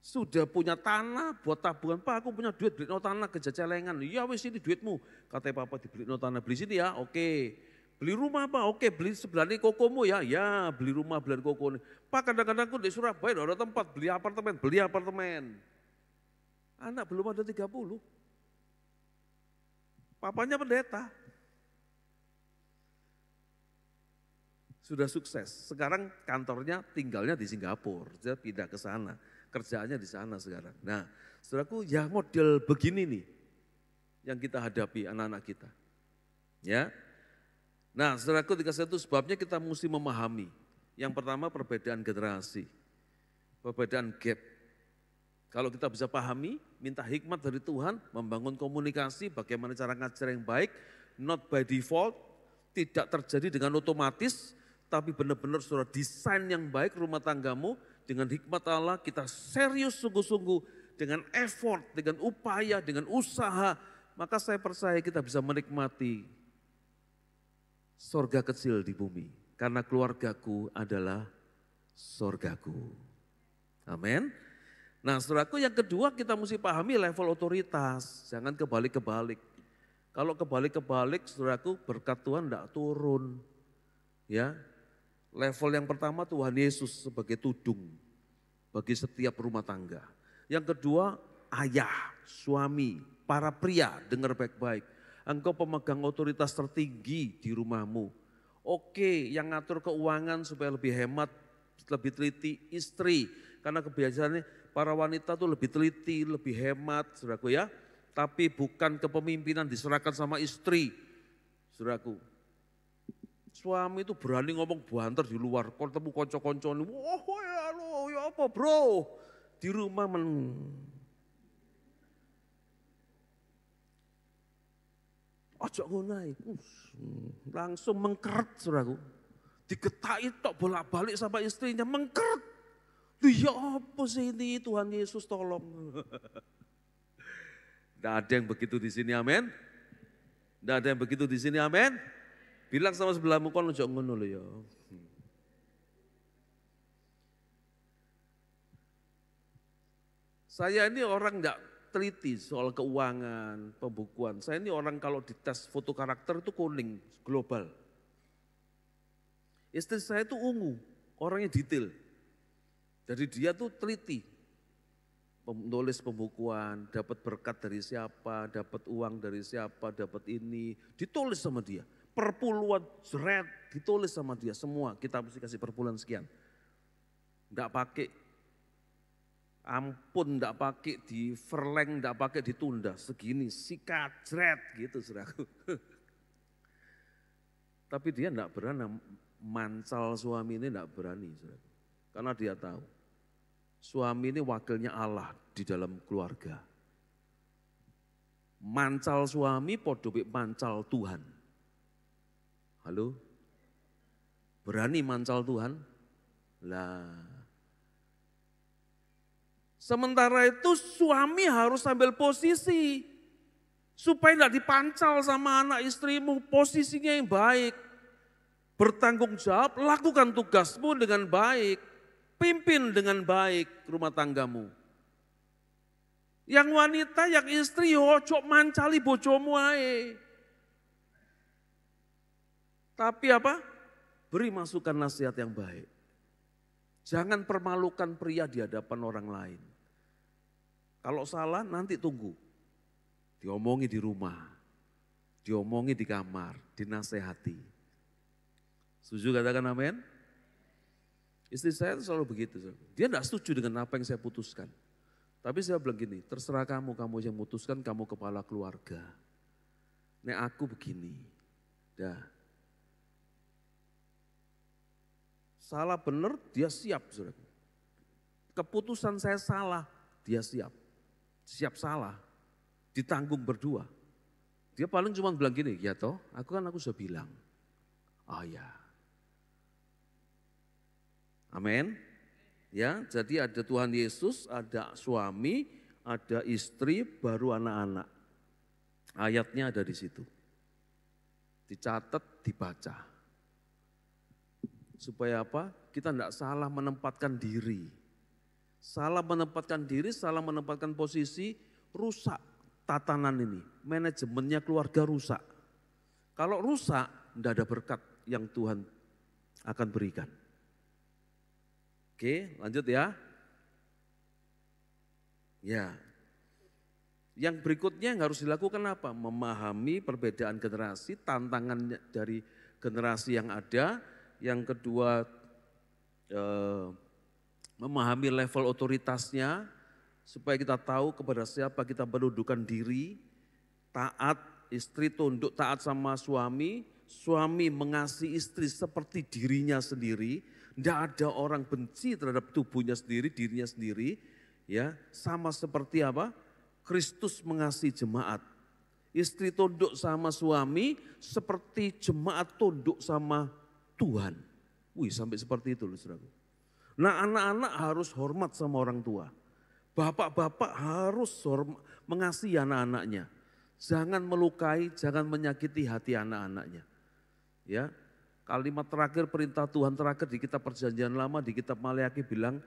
Sudah punya tanah buat tabungan, Pak aku punya duit beli tanah ke Jacalengan. Ya wis ini duitmu, katanya Papa dibeli tanah, beli sini ya, oke. Beli rumah Pak, oke beli sebelah ini kokomu ya, ya beli rumah beli koko ini. Pak kadang-kadang aku di Surabaya ada tempat beli apartemen. Anak belum ada 30. Papanya pendeta. Sudah sukses, sekarang kantornya tinggalnya di Singapura, dia pindah ke sana. Kerjaannya di sana sekarang. Nah, saudaraku ya model begini nih yang kita hadapi anak-anak kita. Ya. Nah, saudaraku dikasih itu sebabnya kita mesti memahami. Yang pertama perbedaan generasi. Perbedaan gap. Kalau kita bisa pahami, minta hikmat dari Tuhan, membangun komunikasi, bagaimana cara ngajar yang baik, not by default, tidak terjadi dengan otomatis, tapi benar-benar saudara desain yang baik rumah tanggamu, dengan hikmat Allah kita serius sungguh-sungguh, dengan effort, dengan upaya, dengan usaha, maka saya percaya kita bisa menikmati sorga kecil di bumi. Karena keluargaku adalah sorgaku. Amin. Nah saudaraku yang kedua kita mesti pahami level otoritas, jangan kebalik-kebalik. Kalau kebalik-kebalik saudaraku berkat Tuhan tidak turun. Ya, level yang pertama Tuhan Yesus sebagai tudung bagi setiap rumah tangga. Yang kedua ayah, suami, para pria dengar baik-baik. Engkau pemegang otoritas tertinggi di rumahmu. Oke, yang ngatur keuangan supaya lebih hemat, lebih teliti istri. Karena kebiasaannya para wanita tuh lebih teliti, lebih hemat, saudaraku ya. Tapi bukan kepemimpinan diserahkan sama istri, saudaraku. Suami itu berani ngomong banter di luar, ketemu konco-konco, wah ya lo, ya apa bro? Di rumah ojo ngonai, langsung mengkeret saudaraku. Digetai tok bolak-balik sama istrinya, mengkeret. Ya apa sih ini Tuhan Yesus tolong. Tidak ada yang begitu di sini amin. Tidak ada yang begitu di sini amin. Bilang sama sebelahmu kon ojo ngono lho ya. Saya ini orang tidak teliti soal keuangan, pembukuan. Saya ini orang kalau dites foto karakter itu kuning, global. Istri saya itu ungu, orangnya detail. Jadi dia tuh teliti, menulis pembukuan, dapat berkat dari siapa, dapat uang dari siapa, dapat ini, ditulis sama dia. Perpuluhan, jeret, ditulis sama dia semua, kita mesti kasih perpuluhan sekian. Enggak pakai ampun, enggak pakai di verleng, enggak pakai ditunda, segini, sikat, jeret gitu saudaraku. Tapi dia enggak berani, mancal suami ini enggak berani saudaraku. Karena dia tahu. Suami ini wakilnya Allah di dalam keluarga. Mancal suami podobik mancal Tuhan. Halo? Berani mancal Tuhan? Lah. Sementara itu suami harus ambil posisi. Supaya tidak dipancal sama anak istrimu, posisinya yang baik. Bertanggung jawab, lakukan tugasmu dengan baik. Pimpin dengan baik rumah tanggamu. Yang wanita, yang istri, ojo mancali bojomu ae. Tapi apa? Beri masukan nasihat yang baik. Jangan permalukan pria di hadapan orang lain. Kalau salah nanti tunggu. Diomongi di rumah, diomongi di kamar, dinasehati. Setuju katakan amin? Istri saya itu selalu begitu. Dia tidak setuju dengan apa yang saya putuskan. Tapi saya bilang gini, terserah kamu yang memutuskan, kamu kepala keluarga. Nek aku begini, dah. Salah benar, dia siap. Saudara. Keputusan saya salah, dia siap. Siap salah. Ditanggung berdua. Dia paling cuma bilang gini, ya toh, aku sudah bilang. Oh ya. Amin. Ya, jadi ada Tuhan Yesus, ada suami, ada istri, baru anak-anak. Ayatnya ada di situ. Dicatat, dibaca. Supaya apa? Kita tidak salah menempatkan diri. Salah menempatkan diri, salah menempatkan posisi, rusak. Tatanan ini, manajemennya keluarga rusak. Kalau rusak, tidak ada berkat yang Tuhan akan berikan. Oke, lanjut ya. Ya, yang berikutnya yang harus dilakukan apa? Memahami perbedaan generasi, tantangan dari generasi yang ada. Yang kedua, memahami level otoritasnya, supaya kita tahu kepada siapa kita menundukkan diri, taat, istri tunduk taat sama suami, suami mengasihi istri seperti dirinya sendiri, tidak ada orang benci terhadap tubuhnya sendiri, dirinya sendiri, ya sama seperti apa? Kristus mengasihi jemaat. Istri tunduk sama suami seperti jemaat tunduk sama Tuhan. Wih, sampai seperti itu loh, saudara. Nah, anak-anak harus hormat sama orang tua. Bapak-bapak harus mengasihi anak-anaknya. Jangan melukai, jangan menyakiti hati anak-anaknya. Ya, kalimat terakhir perintah Tuhan terakhir di kitab Perjanjian Lama, di kitab Maleakhi bilang,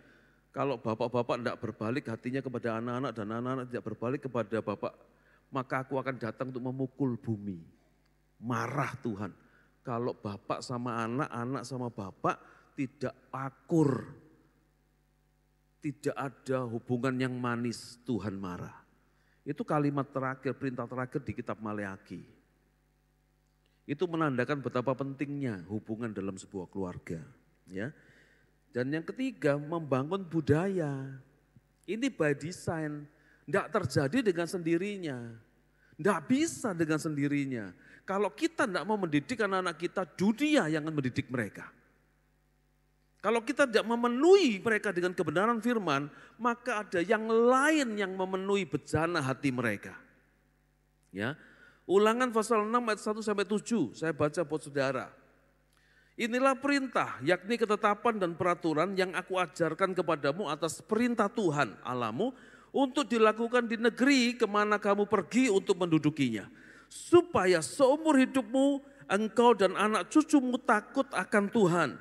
kalau bapak-bapak tidak berbalik hatinya kepada anak-anak dan anak-anak tidak berbalik kepada bapak, maka aku akan datang untuk memukul bumi. Marah Tuhan. Kalau bapak sama anak, anak sama bapak tidak akur. Tidak ada hubungan yang manis, Tuhan marah. Itu kalimat terakhir, perintah terakhir di kitab Maleakhi. Itu menandakan betapa pentingnya hubungan dalam sebuah keluarga. Ya. Dan yang ketiga, membangun budaya. Ini by design, tidak terjadi dengan sendirinya. Tidak bisa dengan sendirinya. Kalau kita tidak mau mendidik anak-anak kita, dunia yang akan mendidik mereka. Kalau kita tidak memenuhi mereka dengan kebenaran firman, maka ada yang lain yang memenuhi bejana hati mereka. Ya. Ulangan pasal 6 ayat 1 sampai 7, saya baca buat saudara. Inilah perintah, yakni ketetapan dan peraturan yang aku ajarkan kepadamu atas perintah Tuhan Allahmu untuk dilakukan di negeri kemana kamu pergi untuk mendudukinya. Supaya seumur hidupmu engkau dan anak cucumu takut akan Tuhan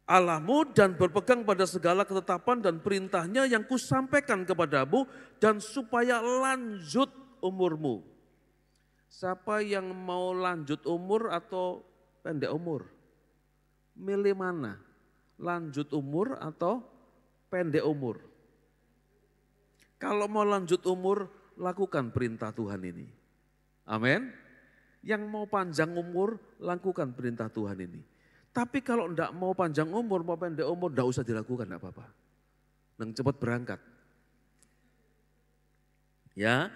Allahmu dan berpegang pada segala ketetapan dan perintahnya yang kusampaikan kepadamu dan supaya lanjut umurmu. Siapa yang mau lanjut umur atau pendek umur? Milih mana? Lanjut umur atau pendek umur? Kalau mau lanjut umur, lakukan perintah Tuhan ini. Amin. Yang mau panjang umur, lakukan perintah Tuhan ini. Tapi kalau enggak mau panjang umur, mau pendek umur, enggak usah dilakukan, enggak apa-apa. Nang cepat berangkat. Ya,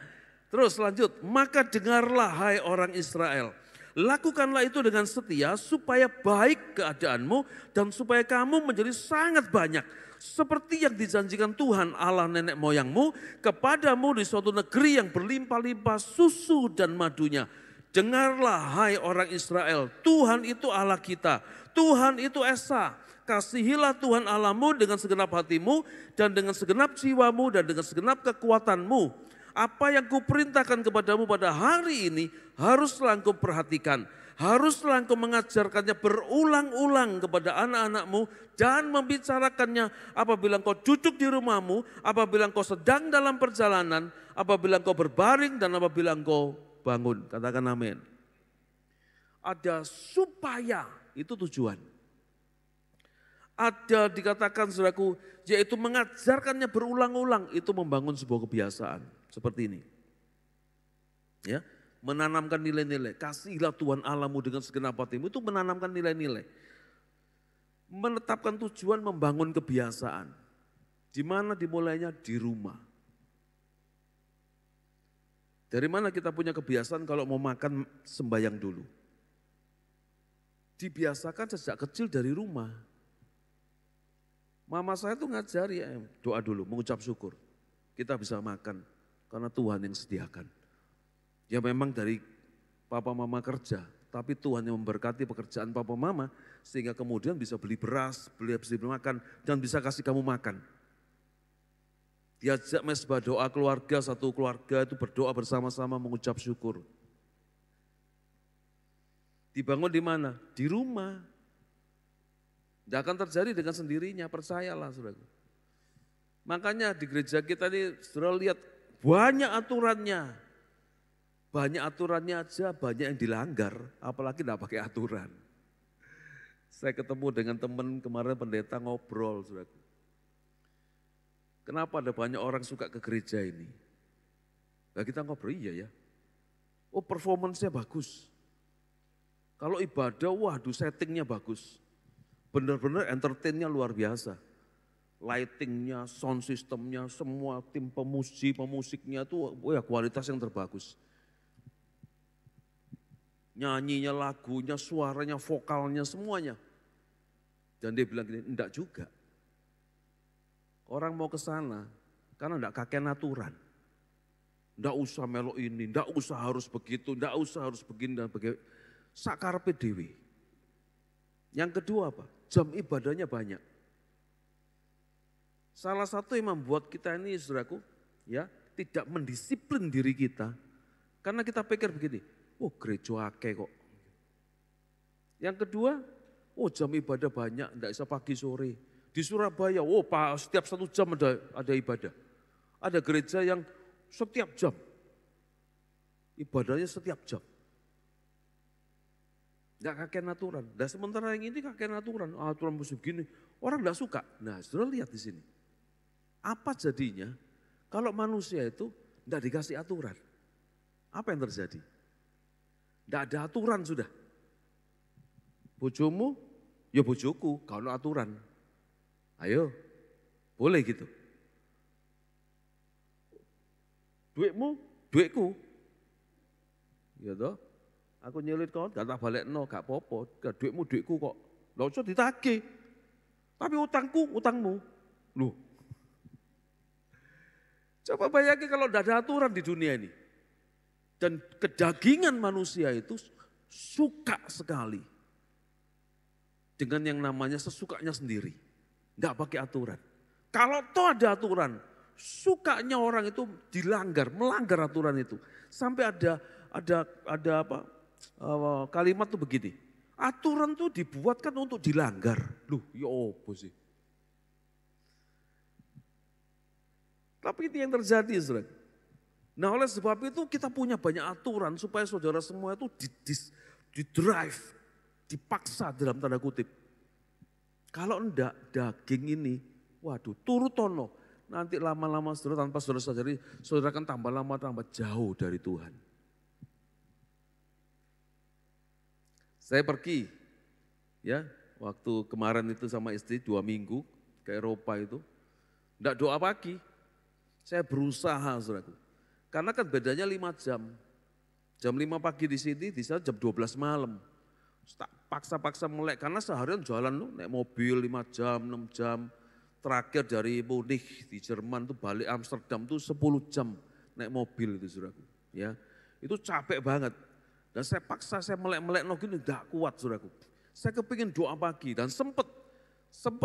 terus lanjut. Maka dengarlah hai orang Israel. Lakukanlah itu dengan setia supaya baik keadaanmu dan supaya kamu menjadi sangat banyak. Seperti yang dijanjikan Tuhan Allah nenek moyangmu kepadamu di suatu negeri yang berlimpah-limpah susu dan madunya. Dengarlah hai orang Israel, Tuhan itu Allah kita, Tuhan itu Esa. Kasihilah Tuhan Allahmu dengan segenap hatimu dan dengan segenap jiwamu dan dengan segenap kekuatanmu. Apa yang kuperintahkan kepadamu pada hari ini haruslah engkau perhatikan. Haruslah engkau mengajarkannya berulang-ulang kepada anak-anakmu dan membicarakannya apabila engkau duduk di rumahmu, apabila engkau sedang dalam perjalanan, apabila engkau berbaring dan apabila engkau bangun. Katakan amin. Ada supaya, itu tujuan. Ada dikatakan saudaraku, yaitu mengajarkannya berulang-ulang, itu membangun sebuah kebiasaan seperti ini. Ya, menanamkan nilai-nilai, kasihilah Tuhan Allahmu dengan segenap hatimu, itu menanamkan nilai-nilai. Menetapkan tujuan, membangun kebiasaan. Di mana dimulainya? Di rumah. Dari mana kita punya kebiasaan kalau mau makan sembahyang dulu? Dibiasakan sejak kecil dari rumah. Mama saya tuh ngajari doa dulu, mengucap syukur. Kita bisa makan karena Tuhan yang sediakan. Ya memang dari papa mama kerja, tapi Tuhan yang memberkati pekerjaan papa mama sehingga kemudian bisa beli beras, bisa beli makan dan bisa kasih kamu makan. Diajak mesbah doa keluarga, satu keluarga itu berdoa bersama-sama mengucap syukur. Dibangun di mana? Di rumah. Tidak akan terjadi dengan sendirinya, percayalah saudara. Makanya di gereja kita ini saudara lihat banyak aturannya. Banyak aturannya aja, banyak yang dilanggar, apalagi tidak pakai aturan. Saya ketemu dengan teman kemarin pendeta ngobrol saudara. Kenapa ada banyak orang suka ke gereja ini? Nah kita ngobrol, iya ya. Oh performance-nya bagus. Kalau ibadah, waduh settingnya bagus. Benar-benar entertain-nya luar biasa. Lighting-nya, sound system-nya, semua tim pemusiknya itu ya kualitas yang terbagus. Nyanyinya, lagunya, suaranya, vokalnya, semuanya. Dan dia bilang gini, enggak juga. Orang mau ke sana karena enggak kakek aturan. Enggak usah melo ini, enggak usah harus begitu, enggak usah harus begini dan begitu. Sakarepe dewe. Yang kedua apa? Jam ibadahnya banyak. Salah satu yang membuat kita ini saudaraku, ya tidak mendisiplin diri kita. Karena kita pikir begini, oh gereja akeh kok. Yang kedua, oh jam ibadah banyak, enggak bisa pagi sore. Di Surabaya, oh setiap 1 jam ada ibadah. Ada gereja yang setiap jam, ibadahnya setiap jam. Enggak kakek aturan. Dan sementara yang ini kakek aturan, aturan musim gini, orang enggak suka. Nah saudara lihat di sini. Apa jadinya kalau manusia itu enggak dikasih aturan? Apa yang terjadi? Enggak ada aturan sudah. Bojomu, ya bojoku, kalau aturan. Ayo, boleh gitu. Duitmu, duitku. Ya toh? Aku nyelit kau, gak tak balik no, gak apa-apa. Duitmu, duitku kok. Loh, so ditagih. Tapi utangku, utangmu. Loh. Coba bayangin kalau tidak ada aturan di dunia ini. Dan kedagingan manusia itu suka sekali. Dengan yang namanya sesukanya sendiri. Enggak pakai aturan. Kalau toh ada aturan, sukanya orang itu dilanggar, melanggar aturan itu. Sampai ada apa? Kalimat tuh begini. Aturan tuh dibuatkan untuk dilanggar. Loh, ya apa sih? Tapi itu yang terjadi, saudara. Nah oleh sebab itu kita punya banyak aturan supaya saudara semua itu di-drive, dipaksa dalam tanda kutip. Kalau enggak daging ini, waduh turutono. Nanti lama-lama saudara tanpa saudara sadari, saudara kan tambah lama tambah jauh dari Tuhan. Saya pergi, ya waktu kemarin itu sama istri 2 minggu ke Eropa itu, enggak doa pagi. Saya berusaha saudaraku. Karena kan bedanya 5 jam. Jam 5 pagi di sini, di sana jam 12 malam. Paksa-paksa melek, karena seharian jalan loh, naik mobil 5 jam, 6 jam. Terakhir dari Munich di Jerman tuh balik Amsterdam tuh 10 jam naik mobil itu saudaraku. Ya, itu capek banget. Dan saya paksa, saya melek-melek no gini, enggak kuat saudaraku. Saya kepingin doa pagi dan sempat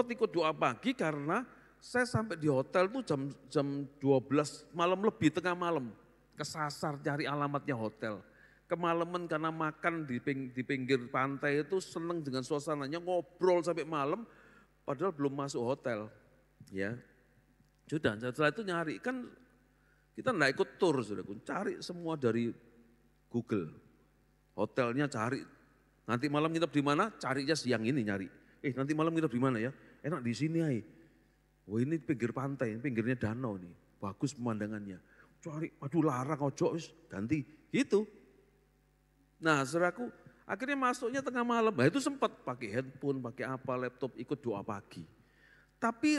ikut doa pagi karena saya sampai di hotel tuh jam 12 malam lebih, tengah malam. Kesasar cari alamatnya hotel. Kemalaman karena makan di pinggir pantai itu seneng dengan suasananya, ngobrol sampai malam padahal belum masuk hotel. Ya, sudah setelah itu nyari, kan kita enggak ikut tur saudaraku, cari semua dari Google. Hotelnya cari, nanti malam nginep di mana? Carinya siang ini nyari. Nanti malam nginep di mana ya? Enak di sini ay. Wah ini pinggir pantai, pinggirnya danau nih, bagus pemandangannya. Cari, aduh larang ojo, ganti, gitu. Nah saudaraku, akhirnya masuknya tengah malam, nah itu sempat pakai handphone, pakai apa, laptop, ikut doa pagi. Tapi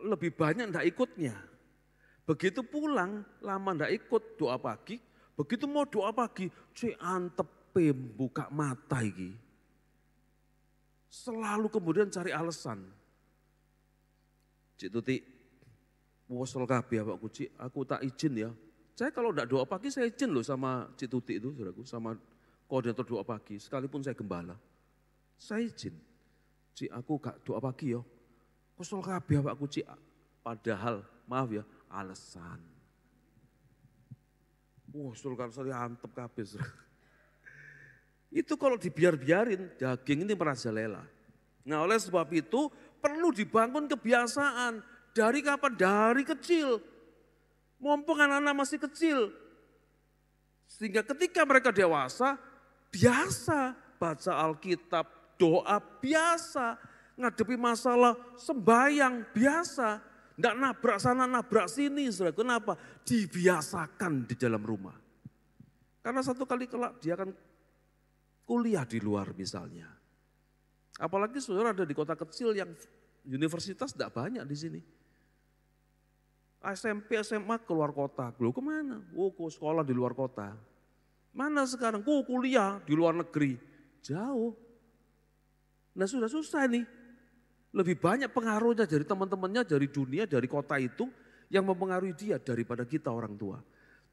lebih banyak enggak ikutnya. Begitu pulang, lama enggak ikut doa pagi, begitu mau doa pagi, antepe buka mata iki. Selalu kemudian cari alasan. Cik Tuti, wosol kabeh awakku Cik, aku tak izin ya. Saya kalau enggak doa pagi saya izin loh sama Cik Tuti itu, saudaraku, sama koordinator doa pagi, sekalipun saya gembala. Saya izin, Cik aku gak doa pagi ya. Wosol kabeh awakku Cik, padahal maaf ya, alasan. Wosol kan saya antep kabeh. Itu kalau dibiarin, daging ini merajalela. Nah oleh sebab itu perlu dibangun kebiasaan. Dari kapan? Dari kecil. Mumpung anak-anak masih kecil. Sehingga ketika mereka dewasa, biasa baca Alkitab, doa biasa. Ngadepi masalah sembahyang biasa. Enggak nabrak sana, nabrak sini. Saudara. Kenapa? Dibiasakan di dalam rumah. Karena satu kali kelak dia akan kuliah di luar misalnya. Apalagi saudara ada di kota kecil yang universitas tidak banyak di sini. SMP, SMA keluar kota. Loh kemana? Sekolah di luar kota. Mana sekarang? Kuliah di luar negeri. Jauh. Nah sudah susah nih. Lebih banyak pengaruhnya dari teman-temannya, dari dunia, dari kota itu yang mempengaruhi dia daripada kita orang tua.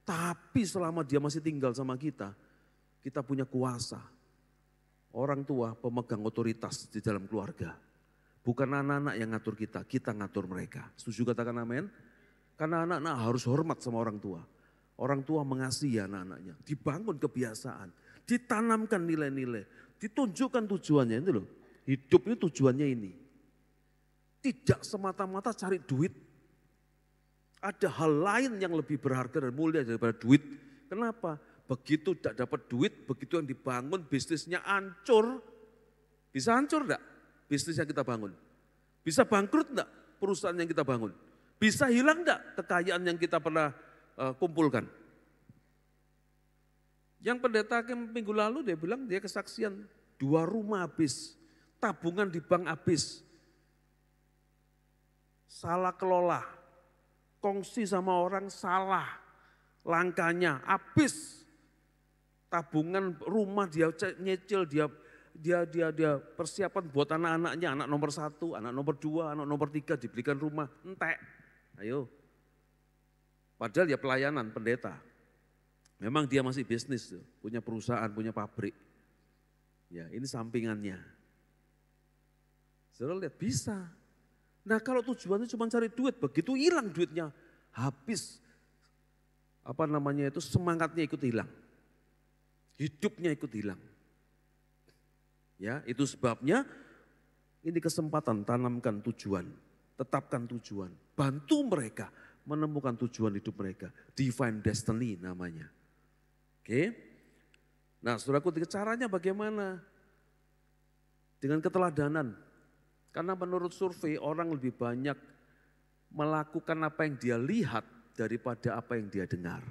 Tapi selama dia masih tinggal sama kita punya kuasa. Orang tua pemegang otoritas di dalam keluarga. Bukan anak-anak yang ngatur kita ngatur mereka. Setuju katakan amin? Karena anak-anak harus hormat sama orang tua. Orang tua mengasihi anak-anaknya. Dibangun kebiasaan, ditanamkan nilai-nilai, ditunjukkan tujuannya itu loh. Hidup itu tujuannya ini. Tidak semata-mata cari duit. Ada hal lain yang lebih berharga dan mulia daripada duit. Kenapa? Begitu tidak dapat duit, begitu yang dibangun bisnisnya hancur. Bisa hancur enggak bisnis yang kita bangun? Bisa bangkrut enggak perusahaan yang kita bangun? Bisa hilang enggak kekayaan yang kita pernah kumpulkan? Yang pendeta Hakim minggu lalu dia bilang dia kesaksian 2 rumah habis, tabungan di bank habis. Salah kelola, kongsi sama orang salah, langkahnya habis. Tabungan rumah dia nyicil, dia persiapan buat anak-anaknya, anak nomor 1, anak nomor 2, anak nomor 3 dibelikan rumah, entek. Ayo. Padahal ya pelayanan pendeta. Memang dia masih bisnis, punya perusahaan, punya pabrik. Ya ini sampingannya. Saudara lihat bisa. Nah kalau tujuannya cuma cari duit, begitu hilang duitnya, habis semangatnya ikut hilang. Hidupnya ikut hilang. Ya, itu sebabnya ini kesempatan tanamkan tujuan, tetapkan tujuan, bantu mereka menemukan tujuan hidup mereka, divine destiny namanya. Oke. Nah, saudaraku, caranya bagaimana? Dengan keteladanan. Karena menurut survei orang lebih banyak melakukan apa yang dia lihat daripada apa yang dia dengar.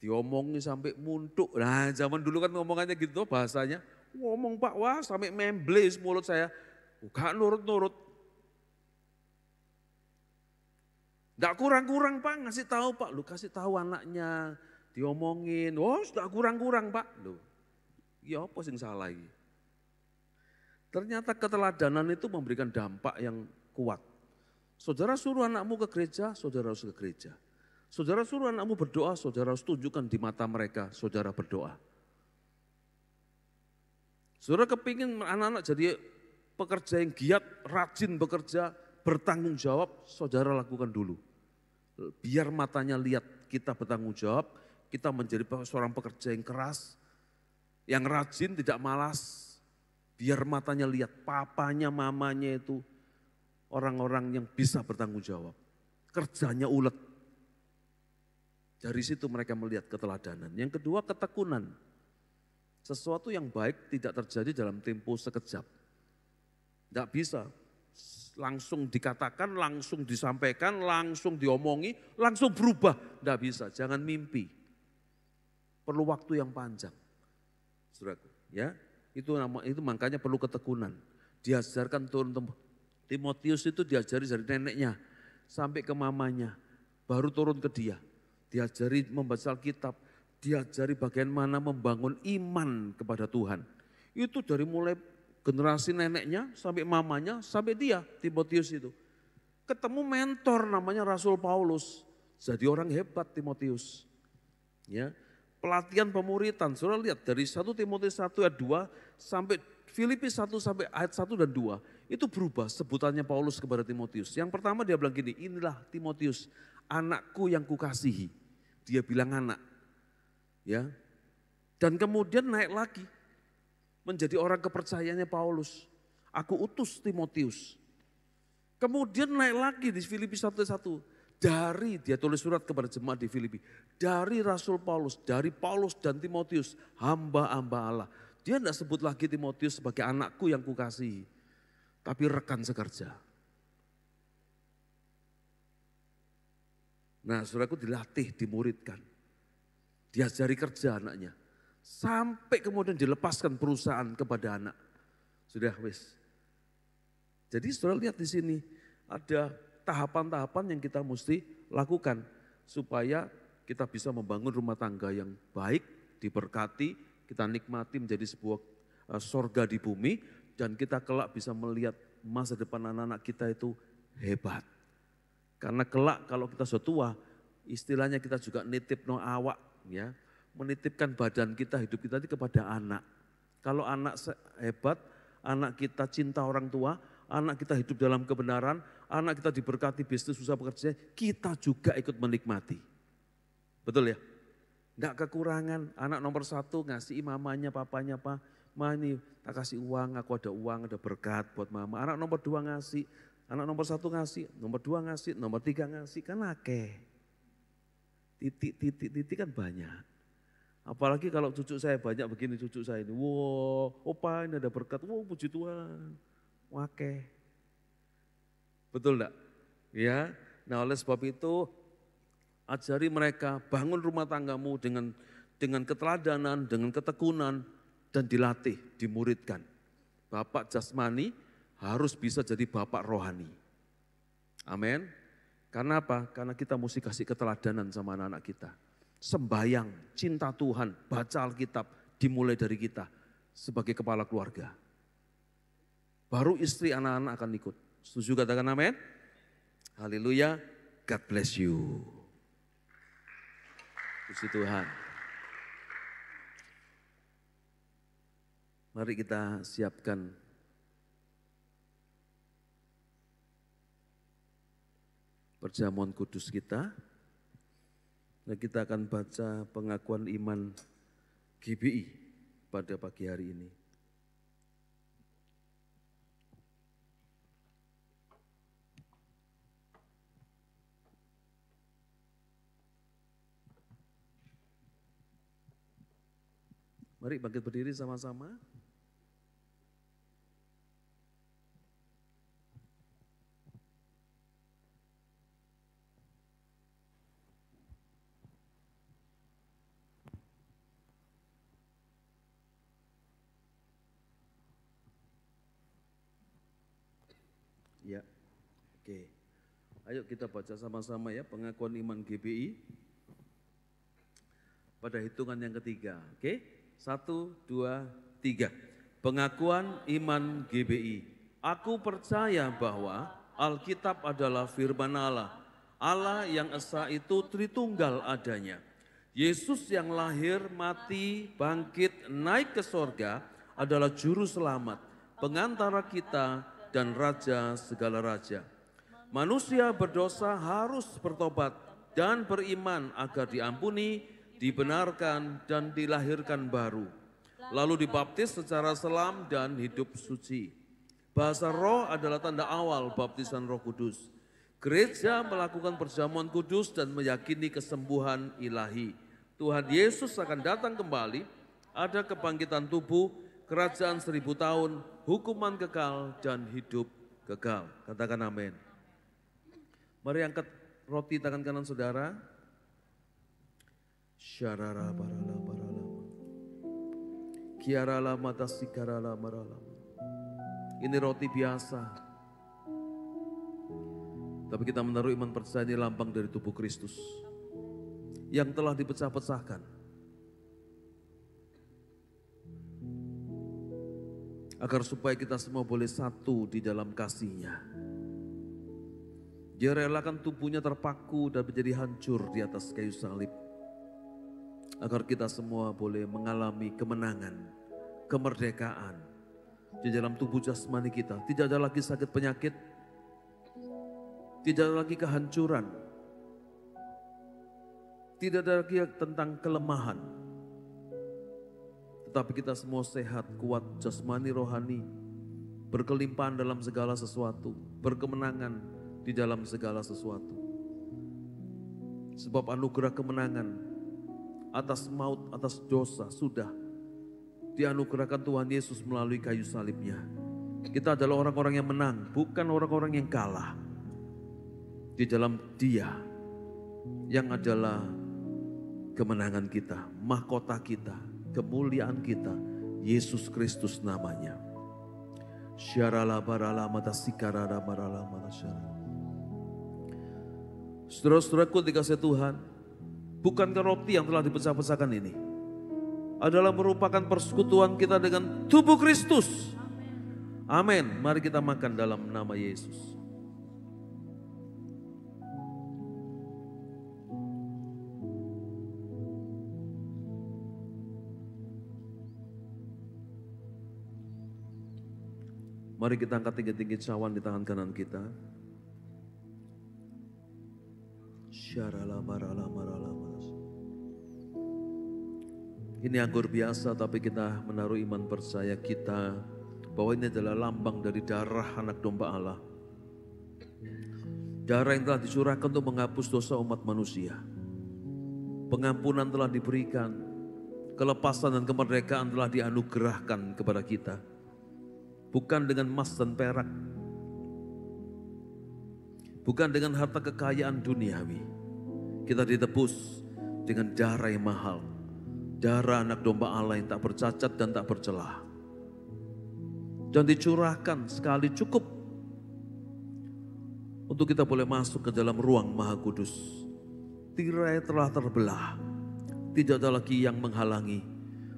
Diomongin sampai muntuk. Nah zaman dulu kan ngomongannya gitu bahasanya. Ngomong Pak, wah sampai membles mulut saya. Gak nurut-nurut. Gak kurang-kurang Pak, ngasih tahu Pak. Lu kasih tahu anaknya, diomongin. Oh sudah kurang-kurang Pak. Loh, ya apa sih yang salah ini? Ternyata keteladanan itu memberikan dampak yang kuat. Saudara suruh anakmu ke gereja, saudara harus ke gereja. Saudara suruh anakmu berdoa, saudara harus tunjukkan di mata mereka, saudara berdoa. Saudara kepingin anak-anak jadi pekerja yang giat, rajin bekerja, bertanggung jawab, saudara lakukan dulu. Biar matanya lihat kita bertanggung jawab, kita menjadi seorang pekerja yang keras, yang rajin, tidak malas. Biar matanya lihat papanya, mamanya itu orang-orang yang bisa bertanggung jawab. Kerjanya ulet. Dari situ mereka melihat keteladanan. Yang kedua, ketekunan. Sesuatu yang baik tidak terjadi dalam tempo sekejap. Tidak bisa langsung dikatakan, langsung disampaikan, langsung diomongi, langsung berubah. Tidak bisa, jangan mimpi. Perlu waktu yang panjang. Saudaraku, ya. Itu makanya perlu ketekunan. Diajarkan turun Timotius itu diajari dari neneknya sampai ke mamanya, baru turun ke dia. Diajari membaca Alkitab, diajari bagaimana membangun iman kepada Tuhan. Itu dari mulai generasi neneknya sampai mamanya sampai dia, Timotius itu. Ketemu mentor namanya Rasul Paulus. Jadi orang hebat Timotius. Ya, pelatihan pemuritan, saudara lihat dari 1 Timotius 1 ayat 2 sampai Filipi 1 sampai ayat 1 dan 2. Itu berubah sebutannya Paulus kepada Timotius. Yang pertama dia bilang gini, inilah Timotius, anakku yang kukasihi. Dia bilang anak. Ya. Dan kemudian naik lagi menjadi orang kepercayaannya Paulus. Aku utus Timotius. Kemudian naik lagi di Filipi 1:1. Dari dia tulis surat kepada jemaat di Filipi. Dari Rasul Paulus, dari Paulus dan Timotius, hamba-hamba Allah. Dia tidak sebut lagi Timotius sebagai anakku yang kukasihi. Tapi rekan sekerja. Nah, saudaraku dilatih, dimuridkan. Diajari kerja anaknya. Sampai kemudian dilepaskan perusahaan kepada anak. Sudah wis. Jadi saudara lihat di sini ada tahapan-tahapan yang kita mesti lakukan. Supaya kita bisa membangun rumah tangga yang baik, diberkati, kita nikmati menjadi sebuah sorga di bumi. Dan kita kelak bisa melihat masa depan anak-anak kita itu hebat. Karena kelak kalau kita sudah tua, istilahnya kita juga nitip no awak, ya, menitipkan badan kita, hidup kita ini kepada anak. Kalau anak hebat, anak kita cinta orang tua, anak kita hidup dalam kebenaran, anak kita diberkati bisnis usaha pekerjaan, kita juga ikut menikmati. Betul ya? Enggak kekurangan, anak nomor 1 ngasih mamanya, papanya, Pak, Ma ini tak kasih uang, aku ada uang, ada berkat buat mama. Anak nomor 2 ngasih. Anak nomor 1 ngasih, nomor 2 ngasih, nomor 3 ngasih, kan akeh. Titik kan banyak. Apalagi kalau cucu saya banyak begini cucu saya ini. Wow, opa ini ada berkat, wow puji Tuhan. Akeh. Betul enggak? Ya, nah oleh sebab itu ajari mereka bangun rumah tanggamu dengan keteladanan, dengan ketekunan dan dilatih, dimuridkan. Bapak jasmani harus bisa jadi bapak rohani. Amin. Karena apa? Karena kita mesti kasih keteladanan sama anak-anak kita. Sembayang, cinta Tuhan, baca Alkitab dimulai dari kita sebagai kepala keluarga. Baru istri anak-anak akan ikut. Setuju katakan amin? Haleluya. God bless you. Puji Tuhan. Mari kita siapkan perjamuan kudus kita. Nah, kita akan baca pengakuan iman GBI pada pagi hari ini. Mari bangkit berdiri sama-sama. Ya, oke. Ayo kita baca sama-sama ya pengakuan iman GBI. Pada hitungan yang ketiga, oke? 1, 2, 3. Pengakuan iman GBI. Aku percaya bahwa Alkitab adalah firman Allah. Allah yang esa itu Tritunggal adanya. Yesus yang lahir, mati, bangkit, naik ke sorga adalah juru selamat, pengantara kita dan raja segala raja. Manusia berdosa harus bertobat dan beriman agar diampuni, dibenarkan dan dilahirkan baru. Lalu dibaptis secara selam dan hidup suci. Bahasa roh adalah tanda awal baptisan Roh Kudus. Gereja melakukan perjamuan kudus dan meyakini kesembuhan ilahi. Tuhan Yesus akan datang kembali, ada kebangkitan tubuh, kerajaan 1000 tahun, hukuman kekal dan hidup kekal. Katakan amin. Mari angkat roti tangan kanan saudara. Syarara barala barala. Kiarala mata sikarala marala. Ini roti biasa. Tapi kita menaruh iman percaya ini lambang dari tubuh Kristus yang telah dipecah-pecahkan. Agar supaya kita semua boleh satu di dalam kasih-Nya. Dia relakan tubuhnya terpaku dan menjadi hancur di atas kayu salib. Agar kita semua boleh mengalami kemenangan, kemerdekaan di dalam tubuh jasmani kita. Tidak ada lagi sakit penyakit, tidak ada lagi kehancuran, tidak ada lagi tentang kelemahan. Tetapi kita semua sehat, kuat, jasmani, rohani, berkelimpahan dalam segala sesuatu, berkemenangan di dalam segala sesuatu. Sebab anugerah kemenangan atas maut, atas dosa sudah dianugerahkan Tuhan Yesus melalui kayu salibnya. Kita adalah orang-orang yang menang, bukan orang-orang yang kalah. Di dalam Dia yang adalah kemenangan kita, mahkota kita, kemuliaan kita, Yesus Kristus namanya. Syarala barala mata sikarara barala mata syarala. Saudara-saudaraku dikasih Tuhan, bukankah roti yang telah dipecah-pecahkan ini adalah merupakan persekutuan kita dengan tubuh Kristus? Amin. Mari kita makan dalam nama Yesus. Mari kita angkat tinggi-tinggi cawan di tangan kanan kita. Ini anggur biasa tapi kita menaruh iman percaya kita bahwa ini adalah lambang dari darah anak domba Allah. Darah yang telah dicurahkan untuk menghapus dosa umat manusia. Pengampunan telah diberikan, kelepasan dan kemerdekaan telah dianugerahkan kepada kita. Bukan dengan emas dan perak, bukan dengan harta kekayaan duniawi. Kita ditebus dengan darah yang mahal, darah anak domba Allah yang tak bercacat dan tak bercelah. Dan dicurahkan sekali cukup untuk kita boleh masuk ke dalam ruang Maha Kudus. Tirai telah terbelah, tidak ada lagi yang menghalangi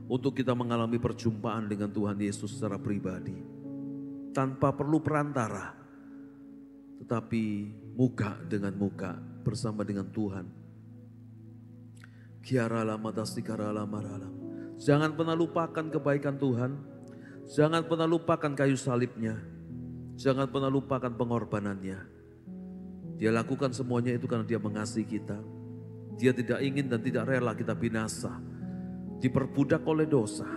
untuk kita mengalami perjumpaan dengan Tuhan Yesus secara pribadi. Tanpa perlu perantara, tetapi muka dengan muka bersama dengan Tuhan. Jangan pernah lupakan kebaikan Tuhan, jangan pernah lupakan kayu salibnya, jangan pernah lupakan pengorbanannya. Dia lakukan semuanya itu karena Dia mengasihi kita. Dia tidak ingin dan tidak rela kita binasa, diperbudak oleh dosa.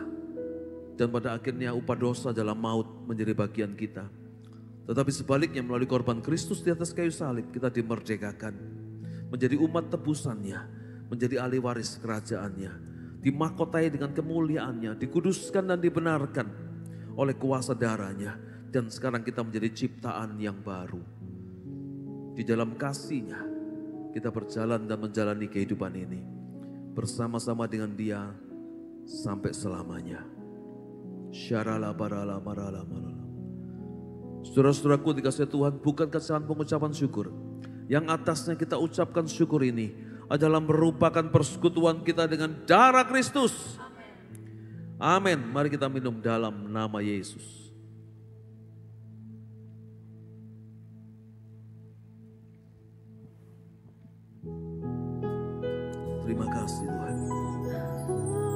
Dan pada akhirnya upah dosa dalam maut menjadi bagian kita. Tetapi sebaliknya melalui korban Kristus di atas kayu salib kita dimerdekakan. Menjadi umat tebusannya, menjadi ahli waris kerajaannya. Dimahkotai dengan kemuliaannya, dikuduskan dan dibenarkan oleh kuasa darahnya. Dan sekarang kita menjadi ciptaan yang baru. Di dalam kasih-Nya kita berjalan dan menjalani kehidupan ini. Bersama-sama dengan Dia sampai selamanya. Syarala barala marala marala. Saudara-saudaraku dikasih Tuhan, bukan kesalahan pengucapan syukur. Yang atasnya kita ucapkan syukur ini adalah merupakan persekutuan kita dengan darah Kristus. Amin. Mari kita minum dalam nama Yesus. Terima kasih Tuhan.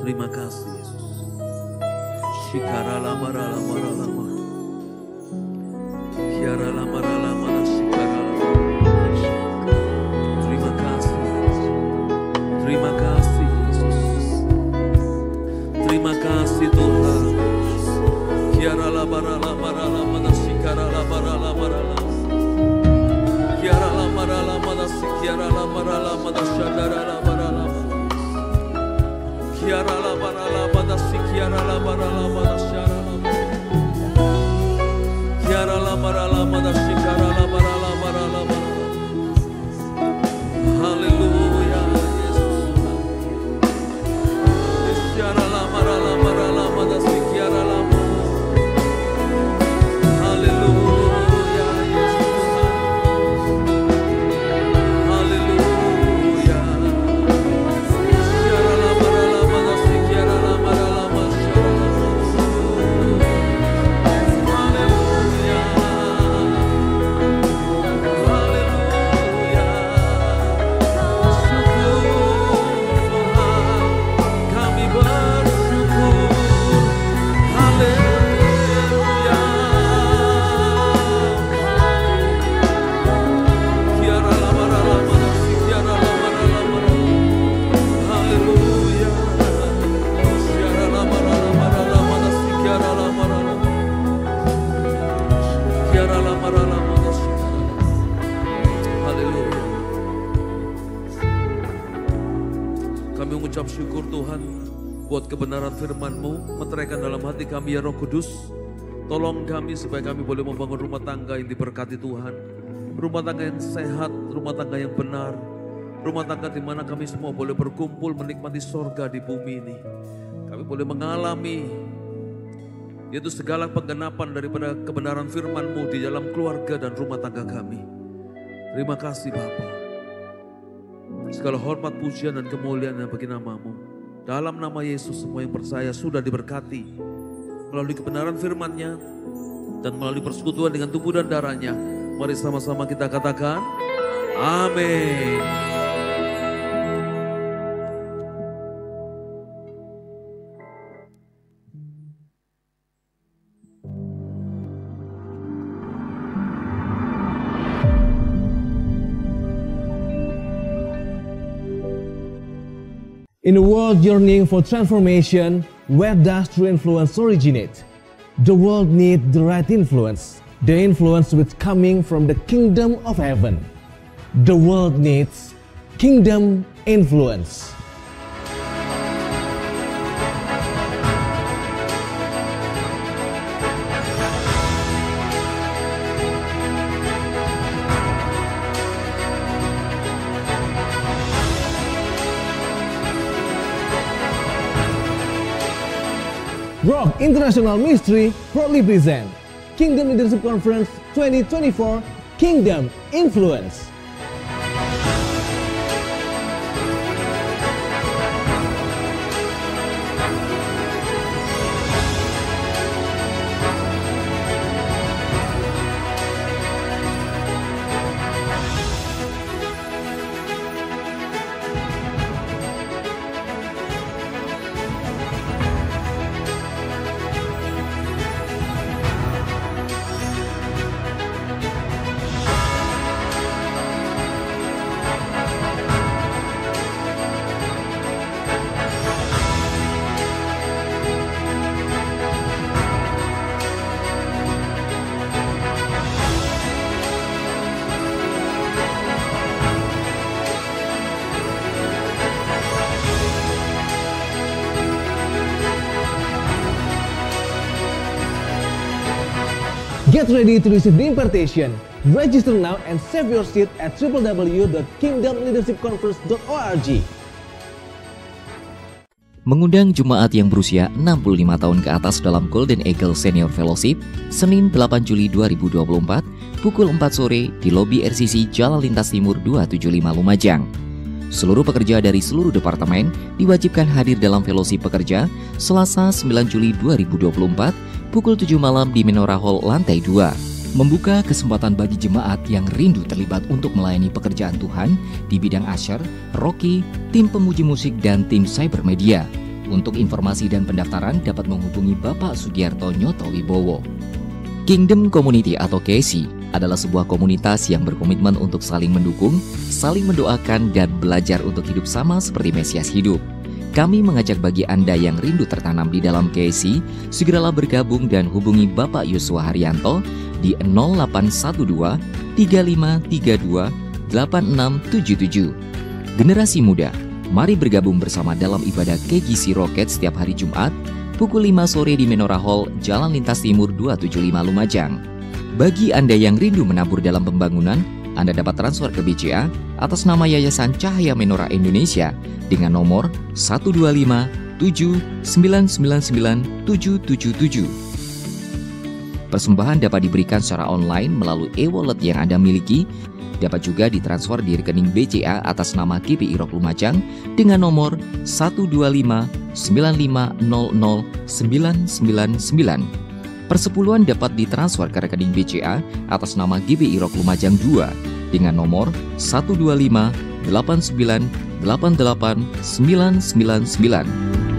Terima kasih Yesus. Shikara lama lama lama. Kiara lama lama shikara lama. Terima kasih. Terima kasih Yesus. Terima kasih Tuhan. Kiara lama lama shikara lama lama. Kiara lama kiara lama shadara lama. Kiara lama kiara lama shara lama. Kiara lama shikara lama. Haleluya Yesus. Kiara lama kiara lama. Haleluya Yesus. Haleluya. Kiara lama kiara lama shara lama. Haleluya. Haleluya. Syukur Tuhan, kami bersyukur. Haleluya. Kiara lama kiara lama. Haleluya. Kiara lama kiara lama. Kiara lama Haleluya. Kami mengucap syukur Tuhan buat kebenaran firman-Mu, meteraikan dalam hati kami ya Roh Kudus. Tolong kami supaya kami boleh membangun rumah tangga yang diberkati Tuhan. Rumah tangga yang sehat, rumah tangga yang benar. Rumah tangga di mana kami semua boleh berkumpul menikmati sorga di bumi ini. Kami boleh mengalami yaitu segala penggenapan daripada kebenaran firman-Mu di dalam keluarga dan rumah tangga kami. Terima kasih Bapa. Segala hormat, pujian dan kemuliaan yang bagi nama-Mu. Dalam nama Yesus semua yang percaya sudah diberkati melalui kebenaran firman-Nya dan melalui persekutuan dengan tubuh dan darah-Nya. Mari sama-sama kita katakan amin. In a world yearning for transformation, where does true influence originate? The world needs the right influence, the influence which coming from the kingdom of heaven. The world needs kingdom influence. Rock International Ministry proudly present Kingdom Leadership Conference 2024 Kingdom Influence. Get ready to receive the impartation. Register now and save your seat at www.kingdomleadershipconference.org. Mengundang jemaat yang berusia 65 tahun ke atas dalam Golden Eagle Senior Fellowship, Senin 8 Juli 2024, pukul 4 sore di lobi RCC Jalan Lintas Timur 275 Lumajang. Seluruh pekerja dari seluruh departemen diwajibkan hadir dalam fellowship pekerja Selasa 9 Juli 2024, pukul 7 malam di Menora Hall lantai 2. membuka kesempatan bagi jemaat yang rindu terlibat untuk melayani pekerjaan Tuhan di bidang Asher, Rocky, tim pemuji musik, dan tim cybermedia. Untuk informasi dan pendaftaran dapat menghubungi Bapak Sugiarto Nyoto Wibowo. Kingdom Community atau KC adalah sebuah komunitas yang berkomitmen untuk saling mendukung, saling mendoakan, dan belajar untuk hidup sama seperti Mesias hidup. Kami mengajak bagi Anda yang rindu tertanam di dalam KC, segeralah bergabung dan hubungi Bapak Yosua Haryanto di 0812 3532 8677. Generasi muda, mari bergabung bersama dalam ibadah KGC Rocket setiap hari Jumat pukul 5 sore di Menora Hall, Jalan Lintas Timur 275 Lumajang. Bagi Anda yang rindu menabur dalam pembangunan, Anda dapat transfer ke BCA atas nama Yayasan Cahaya Menora Indonesia dengan nomor 125 7999 777. Persembahan dapat diberikan secara online melalui e-wallet yang Anda miliki, dapat juga ditransfer di rekening BCA atas nama GPI Rock Lumajang dengan nomor 125 9500 999. Persepuluhan dapat ditransfer ke rekening BCA atas nama GPI Rock Lumajang 2 dengan nomor 125 89 88 999.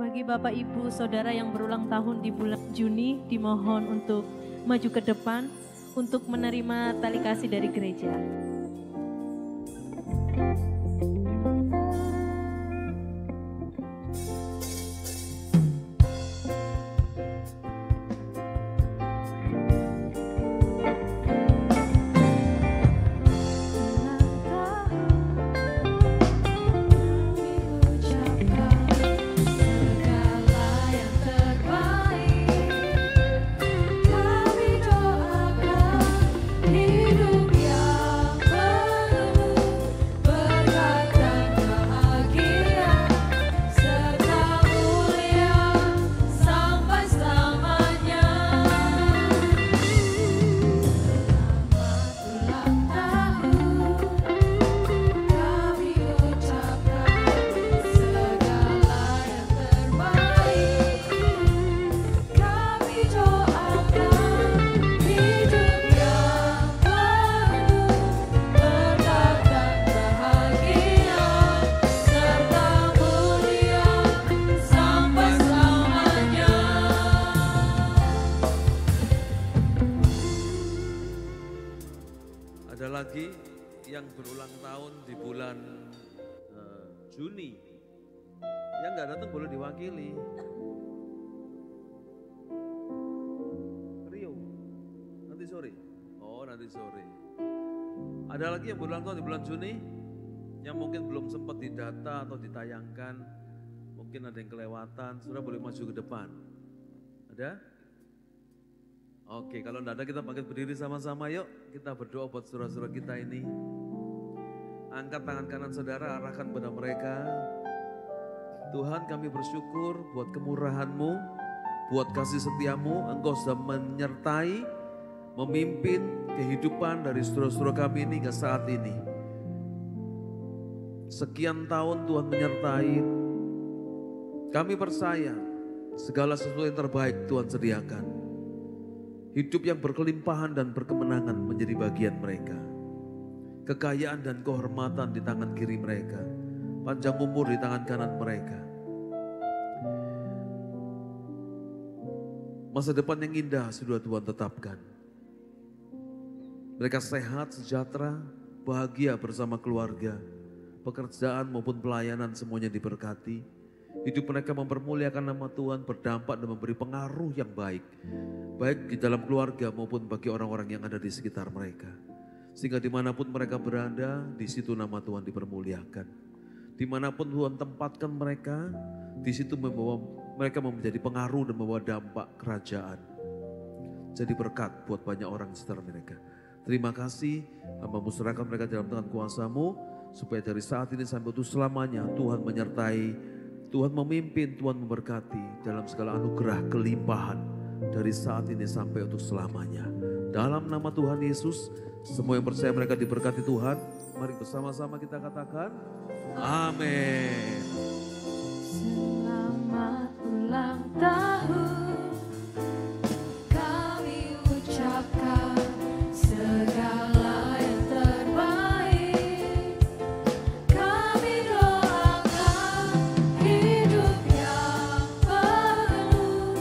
Bagi Bapak Ibu Saudara yang berulang tahun di bulan Juni, dimohon untuk maju ke depan untuk menerima tali kasih dari gereja. Kami doa Juni. Yang nggak datang boleh diwakili. Rio, nanti sore. Oh, nanti sore. Ada lagi yang berulang tahun di bulan Juni? Yang mungkin belum sempat didata atau ditayangkan. Mungkin ada yang kelewatan, saudara boleh maju ke depan. Ada? Oke, kalau tidak ada kita bangkit berdiri sama-sama yuk. Kita berdoa buat saudara-saudara kita ini. Angkat tangan kanan saudara, arahkan pada mereka. Tuhan, kami bersyukur buat kemurahan-Mu, buat kasih setia-Mu. Engkau sudah menyertai, memimpin kehidupan dari saudara-saudara kami ini hingga saat ini. Sekian tahun Tuhan menyertai. Kami percaya segala sesuatu yang terbaik Tuhan sediakan. Hidup yang berkelimpahan dan berkemenangan menjadi bagian mereka. Kekayaan dan kehormatan di tangan kiri mereka. Panjang umur di tangan kanan mereka. Masa depan yang indah sudah Tuhan tetapkan. Mereka sehat, sejahtera, bahagia bersama keluarga. Pekerjaan maupun pelayanan semuanya diberkati. Hidup mereka mempermuliakan nama Tuhan, berdampak dan memberi pengaruh yang baik. Baik di dalam keluarga maupun bagi orang-orang yang ada di sekitar mereka. Sehingga dimanapun mereka berada, di situ nama Tuhan dipermuliakan. Dimanapun Tuhan tempatkan mereka, di situ mereka menjadi pengaruh dan membawa dampak kerajaan. Jadi berkat buat banyak orang di sekitar mereka. Terima kasih, hamba-Mu serahkan mereka dalam tangan kuasa-Mu, supaya dari saat ini sampai untuk selamanya Tuhan menyertai, Tuhan memimpin, Tuhan memberkati dalam segala anugerah kelimpahan dari saat ini sampai untuk selamanya. Dalam nama Tuhan Yesus, semua yang percaya mereka diberkati Tuhan. Mari bersama-sama kita katakan, amin. Selamat ulang tahun, kami ucapkan segala yang terbaik. Kami doakan hidup yang penuh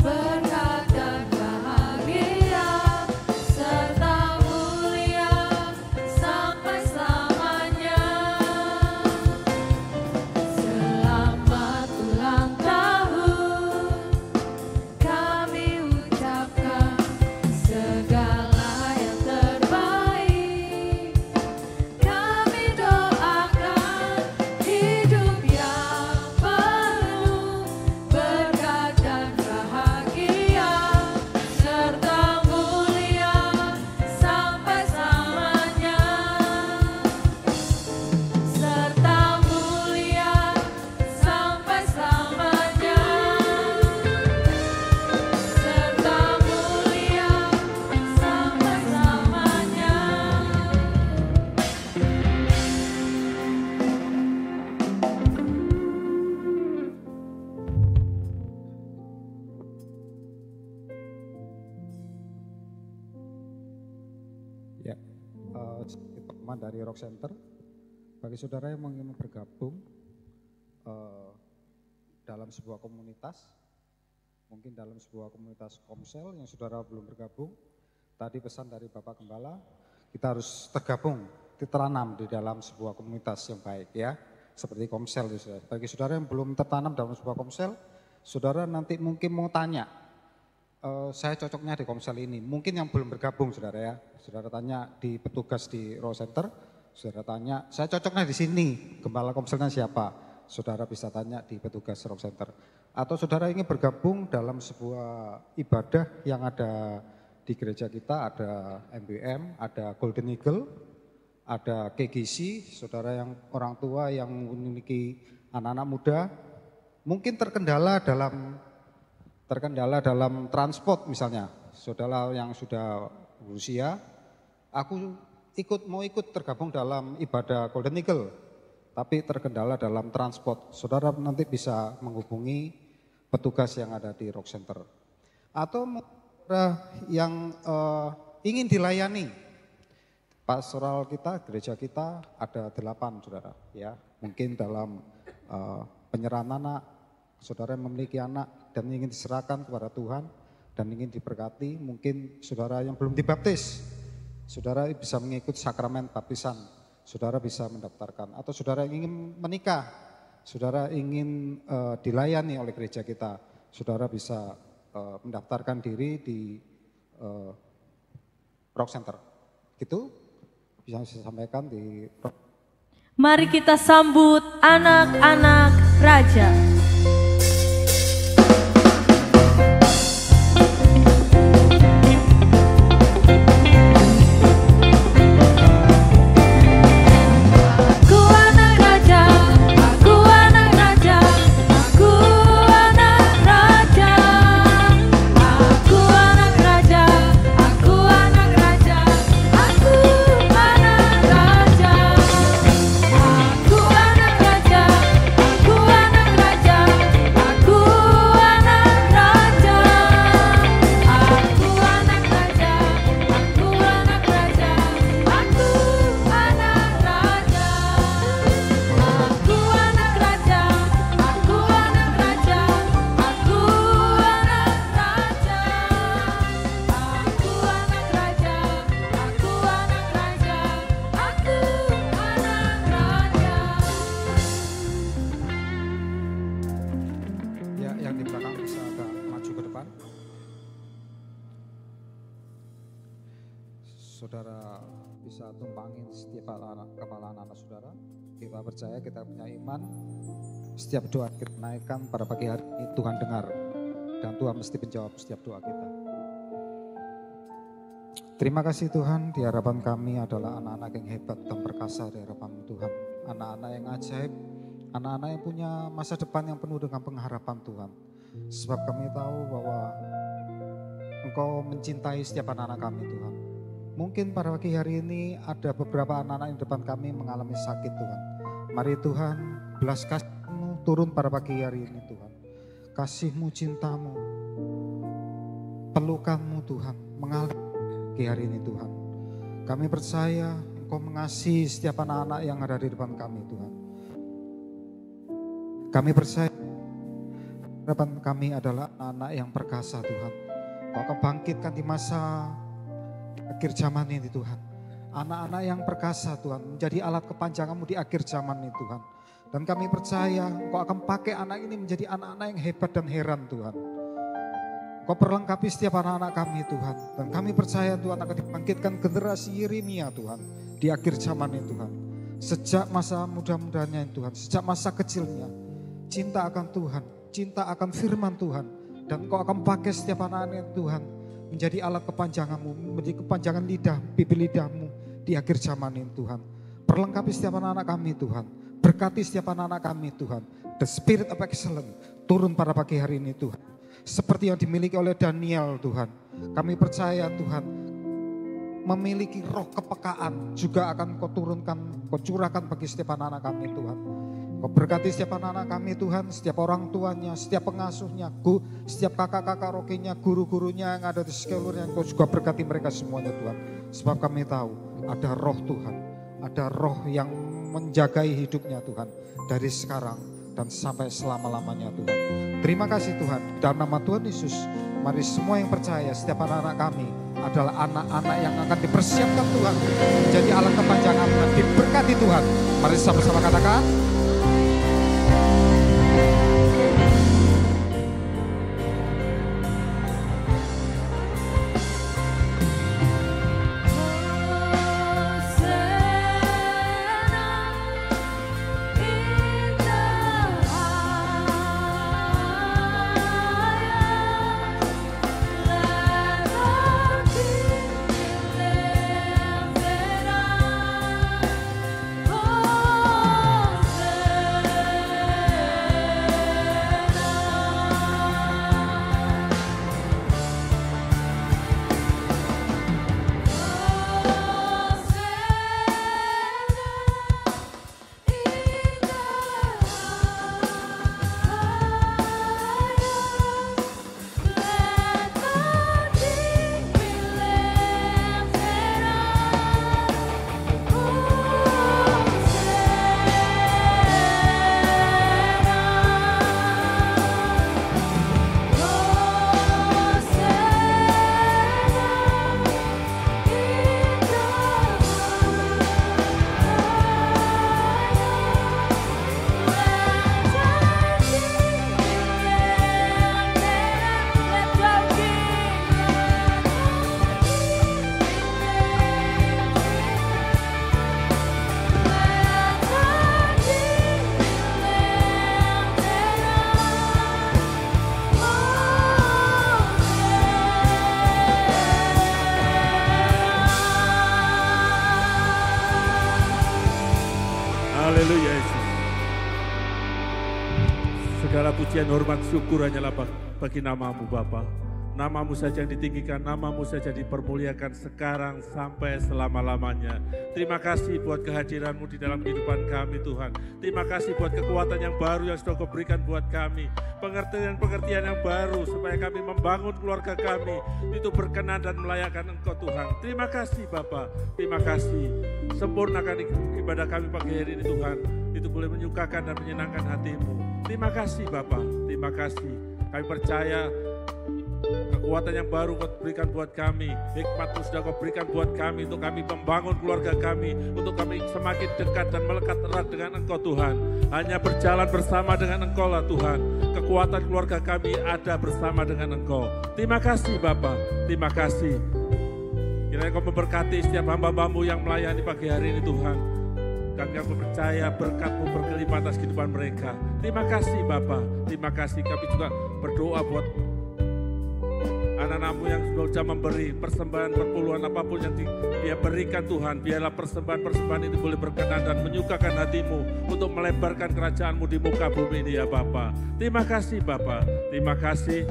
berkat dan bahagia, serta mulia sampai selamanya. Selamat ulang tahun, kami ucapkan segala yang terbaik. Kami doakan hidup yang penuh berkat dan bahagia, serta mulia sampai selamanya. Serta mulia sampai selamanya. Serta mulia sampai selamanya. Ya, sedikit pengumuman dari Rock Center. Bagi saudara yang ingin bergabung dalam sebuah komunitas, mungkin dalam sebuah komunitas komsel yang saudara belum bergabung, tadi pesan dari Bapak Gembala, kita harus tergabung, tertanam di dalam sebuah komunitas yang baik ya, seperti komsel. Bagi saudara yang belum tertanam dalam sebuah komsel, saudara nanti mungkin mau tanya, saya cocoknya di komsel ini. Mungkin yang belum bergabung saudara ya. Saudara tanya di petugas di Row Center, saudara tanya, saya cocoknya di sini, gembala komselnya siapa? Saudara bisa tanya di petugas Row Center. Atau saudara ingin bergabung dalam sebuah ibadah yang ada di gereja kita, ada MBM, ada Golden Eagle, ada KGC, saudara yang orang tua yang memiliki anak-anak muda, mungkin terkendala dalam transport misalnya, saudara yang sudah berusia, aku mau ikut tergabung dalam ibadah Golden Eagle, tapi terkendala dalam transport, saudara nanti bisa menghubungi petugas yang ada di Rock Center. Atau yang ingin dilayani, pastoral kita, gereja kita ada 8 saudara, ya mungkin dalam penyerahan anak, saudara yang memiliki anak dan ingin diserahkan kepada Tuhan dan ingin diberkati, mungkin saudara yang belum dibaptis, saudara bisa mengikuti sakramen baptisan, saudara bisa mendaftarkan. Atau saudara yang ingin menikah, saudara ingin dilayani oleh gereja kita, saudara bisa mendaftarkan diri di Rock Center. Gitu bisa saya sampaikan di Rock. Mari kita sambut anak-anak raja. Saudara bisa tumpangin setiap kepala anak-anak saudara. Kita percaya, kita punya iman. Setiap doa kita naikkan pada pagi hari ini Tuhan dengar. Dan Tuhan mesti menjawab setiap doa kita. Terima kasih Tuhan, di hadapan kami adalah anak-anak yang hebat dan perkasa di hadapan Tuhan. Anak-anak yang ajaib, anak-anak yang punya masa depan yang penuh dengan pengharapan Tuhan. Sebab kami tahu bahwa Engkau mencintai setiap anak-anak kami Tuhan. Mungkin pada pagi hari ini ada beberapa anak-anak di depan kami mengalami sakit Tuhan. Mari Tuhan, belas kasih-Mu turun pada pagi hari ini Tuhan. Kasih-Mu, cinta-Mu, pelukan-Mu Tuhan, mengalir pagi hari ini Tuhan. Kami percaya Engkau mengasihi setiap anak-anak yang ada di depan kami Tuhan. Kami percaya harapan kami adalah anak-anak yang perkasa Tuhan. Kau akan bangkitkan di masa akhir zaman ini Tuhan. Anak-anak yang perkasa Tuhan, menjadi alat kepanjangan-Mu di akhir zaman ini Tuhan. Dan kami percaya Engkau akan pakai anak ini menjadi anak-anak yang hebat dan heran Tuhan. Engkau perlengkapi setiap anak-anak kami Tuhan. Dan kami percaya Tuhan akan dibangkitkan generasi Yeremia Tuhan di akhir zaman ini Tuhan. Sejak masa muda-mudanya Tuhan, sejak masa kecilnya, cinta akan Tuhan, cinta akan firman Tuhan. Dan Engkau akan pakai setiap anak-anak Tuhan menjadi alat kepanjangan-Mu, menjadi kepanjangan lidah, pipi lidah-Mu di akhir zaman ini Tuhan. Perlengkapi setiap anak-anak kami Tuhan. Berkati setiap anak-anak kami Tuhan. The Spirit of Excellence turun pada pagi hari ini Tuhan. Seperti yang dimiliki oleh Daniel Tuhan. Kami percaya Tuhan memiliki roh kepekaan juga akan Kau turunkan, Kau curahkan bagi setiap anak-anak kami Tuhan. Kau berkati setiap anak-anak kami Tuhan, setiap orang tuanya, setiap pengasuhnya, setiap kakak-kakak rokinya, guru-gurunya yang ada di sekelurnya, Kau juga berkati mereka semuanya Tuhan. Sebab kami tahu ada roh Tuhan, ada roh yang menjagai hidupnya Tuhan. Dari sekarang dan sampai selama-lamanya Tuhan. Terima kasih Tuhan, dalam nama Tuhan Yesus, mari semua yang percaya setiap anak-anak kami adalah anak-anak yang akan dipersiapkan Tuhan menjadi alat kepanjangan Tuhan, diberkati Tuhan. Mari sama-sama katakan. Segala pujian, hormat, syukur hanyalah bagi nama-Mu Bapa. Nama-Mu saja yang ditinggikan, nama-Mu saja dipermuliakan sekarang sampai selama-lamanya. Terima kasih buat kehadiran-Mu di dalam kehidupan kami Tuhan. Terima kasih buat kekuatan yang baru yang sudah Kau berikan buat kami. Pengertian-pengertian yang baru supaya kami membangun keluarga kami itu berkenan dan melayakkan Engkau Tuhan. Terima kasih Bapa, terima kasih. Sempurnakan ibadah kami pagi hari ini Tuhan. Itu boleh menyukakan dan menyenangkan hati-Mu. Terima kasih Bapa, terima kasih. Kami percaya kekuatan yang baru Kau berikan buat kami, hikmat-Mu sudah Kau berikan buat kami untuk kami membangun keluarga kami, untuk kami semakin dekat dan melekat erat dengan Engkau Tuhan. Hanya berjalan bersama dengan Engkau lah Tuhan. Kekuatan keluarga kami ada bersama dengan Engkau. Terima kasih Bapa, terima kasih. Kiranya Kau memberkati setiap hamba-Hamba-Mu yang melayani pagi hari ini Tuhan. Kami percaya berkat-Mu berkelimpahan atas kehidupan mereka. Terima kasih Bapa, terima kasih. Kami juga berdoa buat anak-anak-Mu yang sudah memberi persembahan perpuluhan apapun yang Dia berikan Tuhan. Biarlah persembahan-persembahan itu boleh berkenan dan menyukakan hati-Mu untuk melebarkan kerajaan-Mu di muka bumi ini ya Bapa. Terima kasih Bapa, terima kasih.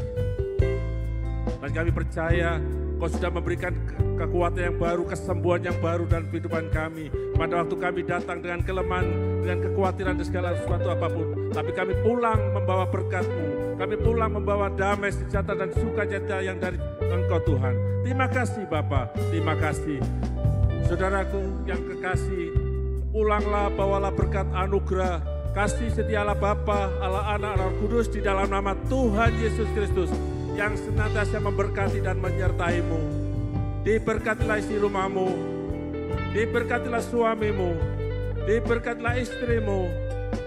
Dan kami percaya Kau sudah memberikan kekuatan yang baru, kesembuhan yang baru dalam kehidupan kami. Pada waktu kami datang dengan kelemahan, dengan kekhawatiran dan segala sesuatu apapun. Tapi kami pulang membawa berkat-Mu. Kami pulang membawa damai, sejahtera dan sukacita yang dari Engkau Tuhan. Terima kasih Bapa, terima kasih. Saudaraku yang kekasih, pulanglah bawalah berkat anugerah. Kasih setialah Bapa, Allah Anak, Roh Kudus di dalam nama Tuhan Yesus Kristus. Yang senantiasa memberkati dan menyertai-Mu. Diberkatilah isi rumah-Mu, diberkatilah suami-Mu, diberkatilah istri-Mu,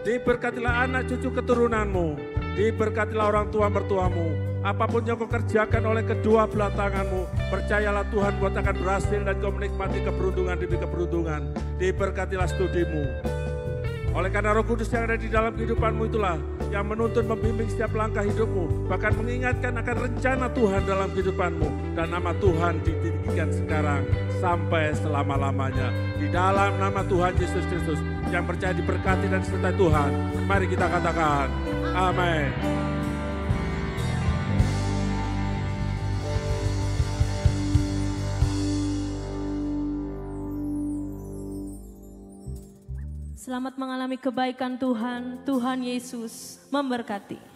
diberkatilah anak cucu keturunan-Mu, diberkatilah orang tua mertua-Mu. Apapun yang Kau kerjakan oleh kedua belah tangan-Mu, percayalah Tuhan buat akan berhasil dan Kau menikmati keberuntungan demi keberuntungan. Diberkatilah studi-Mu. Oleh karena Roh Kudus yang ada di dalam kehidupan-Mu itulah yang menuntun membimbing setiap langkah hidup-Mu, bahkan mengingatkan akan rencana Tuhan dalam kehidupan-Mu, dan nama Tuhan ditinggikan sekarang sampai selama-lamanya. Di dalam nama Tuhan Yesus Kristus yang percaya diberkati dan disertai Tuhan, mari kita katakan amin. Selamat mengalami kebaikan Tuhan, Tuhan Yesus memberkati.